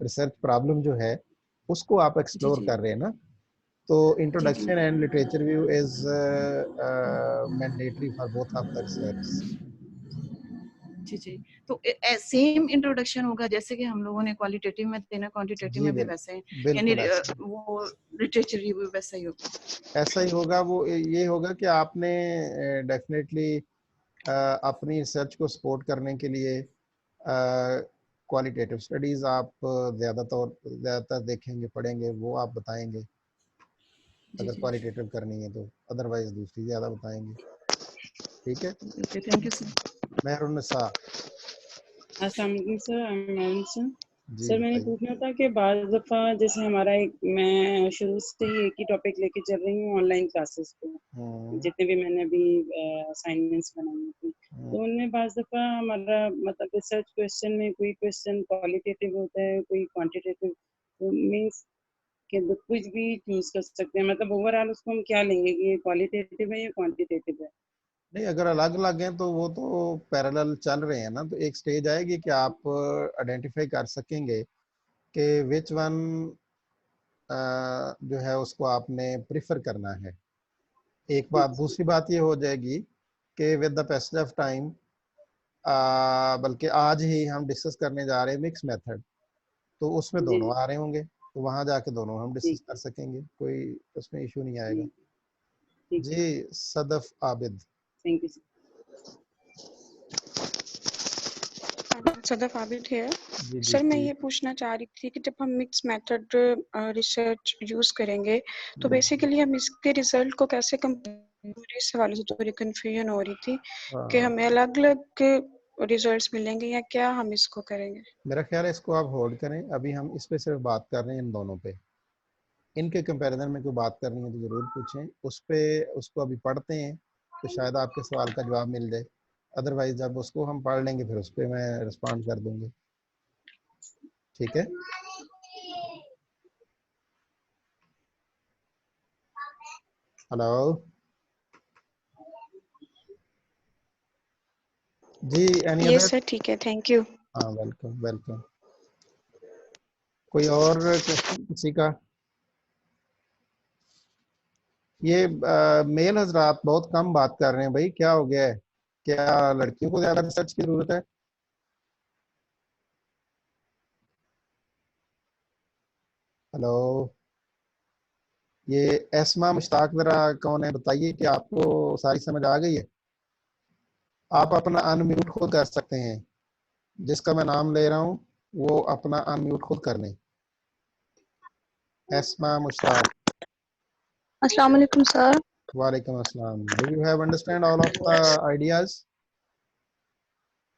रिसर्च प्रॉब्लम जो है उसको आप एक्सप्लोर कर रहे हैं ना, तो introduction and literature view is mandatory for both of the research. जी जी। तो सेम इंट्रोडक्शन होगा जैसे कि हम लोगों ने क्वालिटेटिव में देना, क्वांटिटेटिव जी में भी वैसे ही, यानी बिल्कुल ऐसा वो लिटरेचर रिव्यू वैसा ही होगा। ऐसा ही होगा। वो ये होगा कि आपने डेफिनेटली अपनी रिसर्च को सपोर्ट करने के लिए क्वालिटेटिव स्टडीज आप ज़्यादातर देखेंगे, पढ़ेंगे, वो आप बताएंगे जी अगर जी। क्वालिटेटिव करनी है तो, अदरवाइज दूसरी ज़्यादा बताएंगे। ठीक है, okay, thank you sir. Mehrunnisa. अस्सलाम वालेकुम सर, आई एम मैंसन। जी सर मैंने बताइए। पूछना था कि बाज़ दफ़ा जैसे हमारा मैं शुरू से ही एक ही टॉपिक लेके चल रही हूँ ऑनलाइन क्लासेस को, जितने भी मैंने अभी असाइनमेंट्स बनाए थे, तो उनमें बाज़ दफ़ा हमारा मतलब रिसर्च क्वेश्चन में कोई क्वेश्चन क्वालिटेटिव होता है, कोई क्वांटिटेटिव, तो मीन्स कि कुछ भी चूज कर सकते हैं, मतलब ओवरऑल उसको हम क्या लेंगे कि ये क्वालिटेटिव है या क्वांटिटेटिव है? नहीं, अगर अलग अलग हैं तो वो तो पैरेलल चल रहे हैं ना, तो एक स्टेज आएगी कि आप आइडेंटिफाई कर सकेंगे कि विच वन जो है उसको आपने प्रिफर करना है। एक बात, दूसरी बात ये हो जाएगी कि with the passage of time, बल्कि आज ही हम डिस्कस करने जा रहे हैं मिक्स मेथड, तो उसमें जी दोनों जी आ रहे होंगे, तो वहां जाके दोनों हम डिस्कस ठीक कर सकेंगे, कोई उसमें इशू नहीं जी आएगा। ठीक है, जी Sadaf Abid. Thank you sir. Sadaf Abid है। जी सर मैं जी ये पूछना चाह रही थी कि जब हम मिक्स मेथड रिसर्च यूज करेंगे तो बेसिकली हम इसके रिजल्ट को कैसे कंपेयर, इस हवाले से थोड़ी कंफ्यूजन हो रही थी कि हमें अलग अलग रिजल्ट्स मिलेंगे या क्या हम इसको करेंगे। मेरा ख्याल है इसको आप होल्ड करें, अभी हम इस पे सिर्फ बात कर रहे हैं इन दोनों पे। इनके कंपैरिजन में कोई बात करनी है तो ज़रूर पूछें, उस पे उसको अभी पढ़ते हैं तो शायद आपके सवाल का जवाब मिल जाए, अदरवाइज जब उसको हम पढ़ लेंगे फिर उस पर मैं रिस्पॉन्ड कर दूंगी। ठीक है, हेलो जी, एनी ये अदर? सर ठीक है, थैंक यू। हाँ वेलकम वेलकम। कोई और क्वेश्चन किसी का? ये मेल हजरात बहुत कम बात कर रहे हैं भाई, क्या हो गया है? क्या लड़कियों को ज्यादा रिसर्च की जरूरत है? हेलो, ये एस्मा मुश्ताक जरा कौन है बताइए कि आपको सारी समझ आ गई है? आप अपना अनम्यूट खुद कर सकते हैं, जिसका मैं नाम ले रहा हूँ वो अपना अनम्यूट खुद कर लें। एस्मा मुश्ताक। अस्सलाम वालेकुम सर। वालेकुम अस्सलाम। Do you have understand all of the ideas?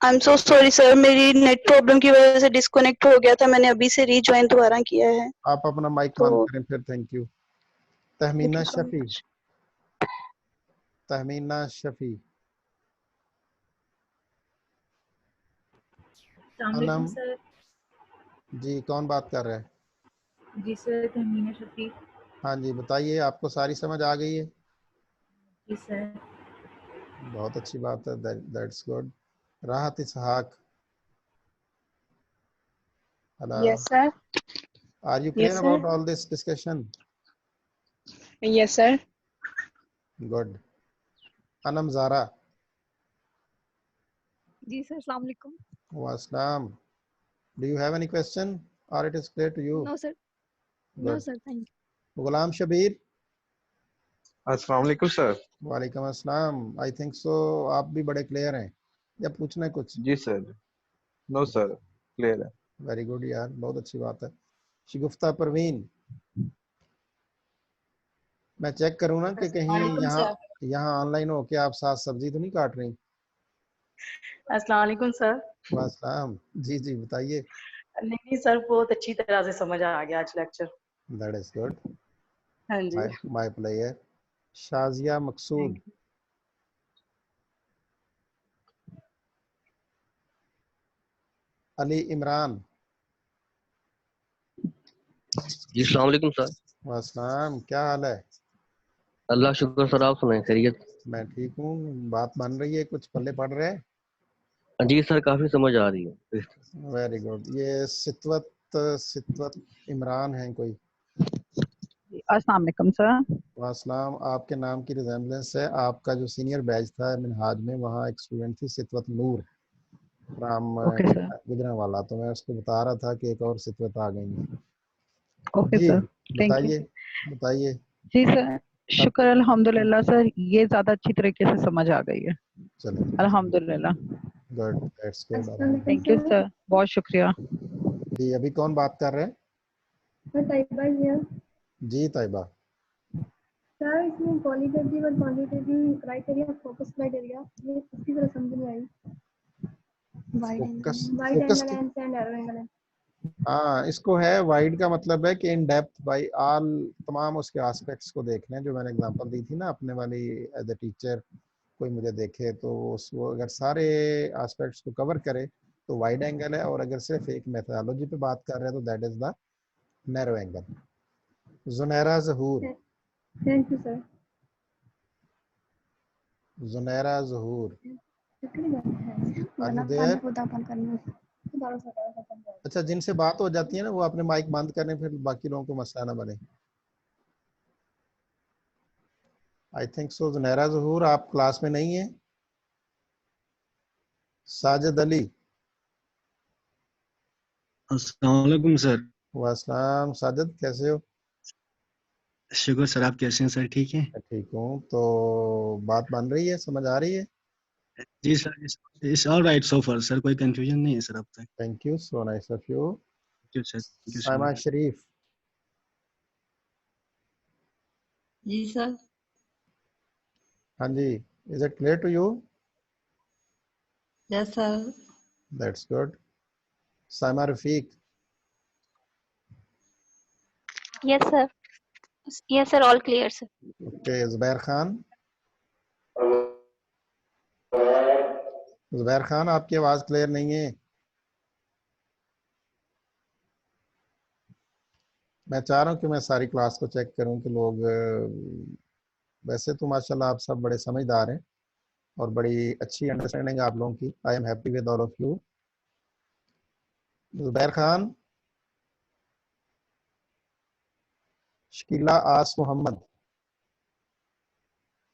I am so sorry sir, मेरी नेट प्रॉब्लम की वजह से डिस्कनेक्ट हो गया था, मैंने अभी से रीज्वाइन दोबारा किया है। आप अपना माइक तो बंद करें फिर। Thank you. Thank Tahmina you so Shafi. Much. Tahmina Shafi. अस्सलामुअलैकुम अनम। सर। जी कौन बात कर रहा है? जी सर, तहमीना शफी। हाँ जी बताइए, आपको सारी समझ आ गई है? जी सर। बहुत अच्छी बात है, that's good. Rahat Ishaq. Hello, Yes, sir. Are you Yes, clear sir. About all this discussion? Yes, sir. Good. Anam Zara. जी सर, अस्सलाम वालेकुम। वास्सलाम। Do you have any question or it is clear to you? No sir, no good. Sir, thank Ghulam Shabbir. अस्सलाम वालेकुम sir. वालेकुम अस्सलाम। आई think सो आप भी बड़े क्लियर हैं, या पूछना है कुछ? जी सर। नो सर, क्लियर है। वेरी गुड यार, बहुत अच्छी बात है। शिगुफ्ता परवीन। मैं चेक करूँ ना कि कहीं वालेकुम यहाँ सर। यहाँ ऑनलाइन हो के आप साथ सब्जी तो नहीं काट रही? अस्सलाम वालेकुम सर। वास्सलाम। जी जी बताइए। नहीं नहीं सर, बहुत अच्छी तरह से समझ आ गया आज लेक्चर। That is good. हाँ जी, my player. Shazia Maqsood. Thank you. Ali Imran. जी अस्सलाम वालेकुम सर। वास्सलाम, क्या हाल है? अल्लाह शुक्र सर, आप सुनाएं खैरियत? मैं ठीक हूँ। बात बन रही है, कुछ पल्ले पड़ रहे हैं? जी सर, काफी समझ आ रही है। Very good. ये सितवत सितवत इमरान है कोई? अस्सलाम वालेकुम सर। वास्सलाम। आपके नाम की रिजेम्बलेंस है, आपका जो सीनियर बैच था मिनहाज में, वहाँ एक स्टूडेंट थी सितवत नूर, फ्रॉम ओके सर। गुजरांवाला। तो मैं उसको बता रहा था कि एक और सितवत आ गई है। ओके जी सर, थैंक यू। बताइए बताइए। जी सर, शुक्र अल्हम्दुलिल्लाह सर, ये ज्यादा अच्छी तरीके से समझ आ गई है। चलिए अल्हम्दुलिल्लाह। Good, that's good. Thank you sir, बहुत शुक्रिया। जी अभी कौन बात कर रहे हैं? जी ताइबा। सर इसमें क्वालिटेटिव और क्वांटिटेटिव क्राइटेरिया, फोकस क्राइटेरिया, ये इसकी तरह समझ नहीं आई। Wide focus angle lens and narrow angle. हाँ, इसको है वाइड का मतलब है कि इन डेप्थ बाय ऑल, तमाम उसके एस्पेक्ट्स को देखना है। जो मैंने एग्जांपल दी थी ना अपने वाली, एज ए टीचर कोई मुझे देखे तो उसको अगर सारे एस्पेक्ट्स को कवर करे तो वाइड एंगल है, और अगर सिर्फ एक मेथोडोलॉजी पे बात कर रहे हैं तो that is the narrow angle. Junaira Zahoor. Thank you sir. Junaira Zahoor, are you there? अच्छा, जिनसे बात हो जाती है ना वो अपने माइक बंद करें, फिर बाकी लोगों को मसला ना बने। आई थिंक सो। जुनैरा ज़हूर आप क्लास में नहीं है? साजिद अली। अस्सलाम वालेकुम सर। वासलाम। साजिद कैसे हो? शुक्र सर, आप कैसे हैं सर? ठीक है। ठीक हूँ। तो बात बन रही है, समझ आ रही है? जी sir, it's all right so far sir, कोई कंफ्यूजन नहीं है सर अब तक। Thank you, so nice of you. Thank you sir, thank you so Saima much. Sharif. जी सर। हाँ जी, is it clear to you? Yes sir. That's good. Saima Rafiq. Yes, sir. Yes, sir. All clear, sir. Okay. Zubair Khan. Zubair Khan आपकी आवाज clear नहीं है। मैं चाह रहा हूँ कि मैं सारी क्लास को चेक करूँ कि लोग वैसे तो माशाल्लाह आप सब बड़े समझदार हैं और बड़ी अच्छी अंडरस्टैंडिंग आप लोगों की। I am happy with all of you. Zubair Khan. Shakila Aas Mohammad.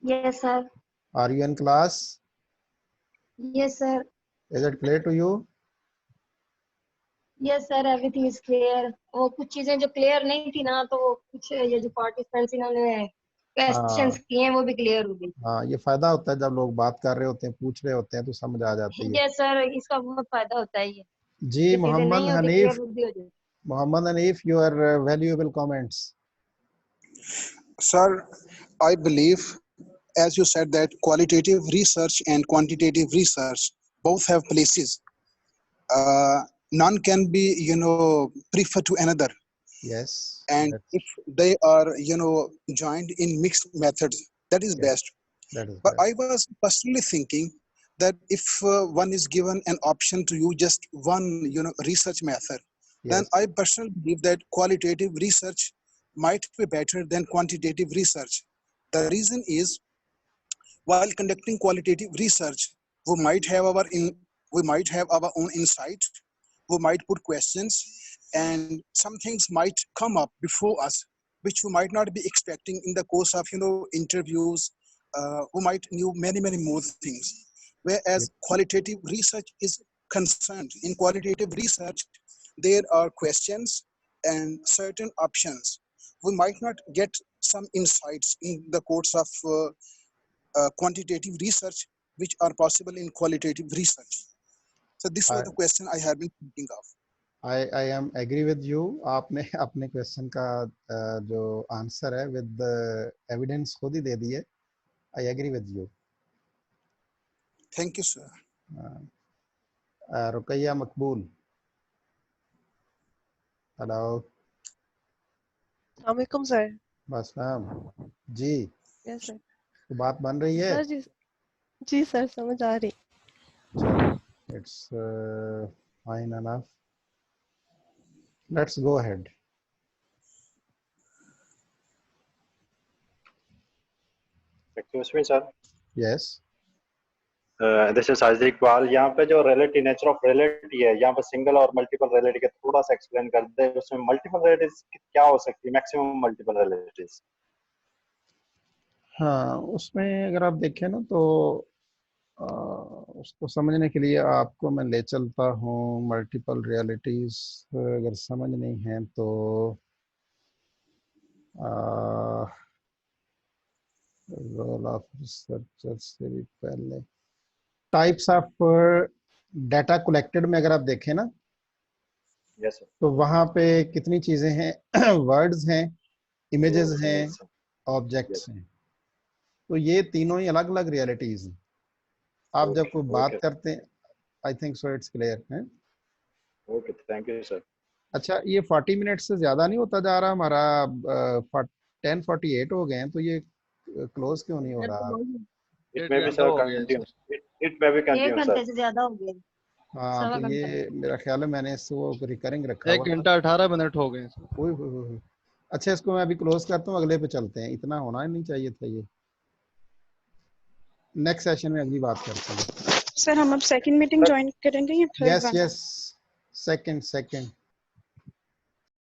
Yes, sir. Are you in class? Yes, sir. Is it clear to you? Yes, sir. Everything is clear. वो कुछ चीजें जो क्लियर नहीं थी ना, तो वो कुछ ये जो पार्टिसिपेंट्स इन्होंने क्वेश्चंस हाँ किए हैं वो भी क्लियर हो गई। हाँ, ये फायदा होता है जब लोग बात कर रहे होते हैं, पूछ रहे होते हैं तो समझ आ जाती है। यस सर, इसका बहुत फायदा होता है ये। जी ये चीजें मोहम्मद नहीं होती, हनीफ। क्लियर भी हो जाती। Mohammad Hanif, your valuable comments. Sir, I believe, as you said, that qualitative research and quantitative research both have places. None can be, prefer to another. Yes. And if they are, joined in mixed methods, that is best. That is But best. I was personally thinking that if one is given an option to use just one, research method, then I personally believe that qualitative research might be better than quantitative research. The reason is, while conducting qualitative research, we might have our own insight. We might put questions, and some things might come up before us, which we might not be expecting in the course of interviews. We might knew many more things. Whereas qualitative research is concerned, in qualitative research, there are questions and certain options. We might not get some insights in the course of quantitative research, which are possible in qualitative research. So this was the question I had been thinking of. I am agree with you. आपने अपने question का जो answer है with evidence खुद ही दे दिए। I agree with you. Thank you, sir. Ruqaiya Maqbool. Hello. अस्सलामुअलैकुम sir. बस नाम जी। Yes sir. तो बात बन रही है? सर जी सर, समझ आ रही। It's fine enough. Let's go ahead. Excuse me, sir. Yes. This is Sajid Iqbal. यहाँ पे जो relative nature of reality है, यहाँ पे single और multiple reality के थोड़ा सा explain कर दे। उसमें multiple realities क्या हो सकती है? Maximum multiple realities. हाँ, उसमें अगर आप देखें ना तो उसको समझने के लिए आपको मैं ले चलता हूँ मल्टीपल रियलिटीज। अगर समझ नहीं है तो रोल ऑफ रिसर्चर से भी पहले टाइप्स ऑफ डाटा कलेक्टेड में अगर आप देखें ना, यस सर, तो वहां पे कितनी चीजें हैं वर्ड्स हैं, इमेजेस हैं, ऑब्जेक्ट्स हैं। तो ये तीनों ही अलग अलग रियलिटीज हैं। आप जब कोई बात करते हैं, I think so it's clear है। Okay, thank you sir. अच्छा, ये 40 मिनट से ज्यादा नहीं होता जा रहा हमारा? 10:48 हो गए हैं, तो ये क्लोज क्यों नहीं हो रहा? It may be sir continue, it may be continue एक सर। घंटे से ज्यादा हो गए। हाँ, तो ये मेरा ख्याल है मैंने इसको रिकरिंग रखा 1 घंटा 18 मिनट हो गए। ओए। अच्छा, इसको मैं अभी क्लोज करता हूँ, अगले पे चलते हैं। इतना होना ही नहीं चाहिए था ये। नेक्स्ट सेशन में अगली बात करते हैं। सर हम अब सेकंड मीटिंग ज्वाइन करेंगे या थर्ड? Yes, second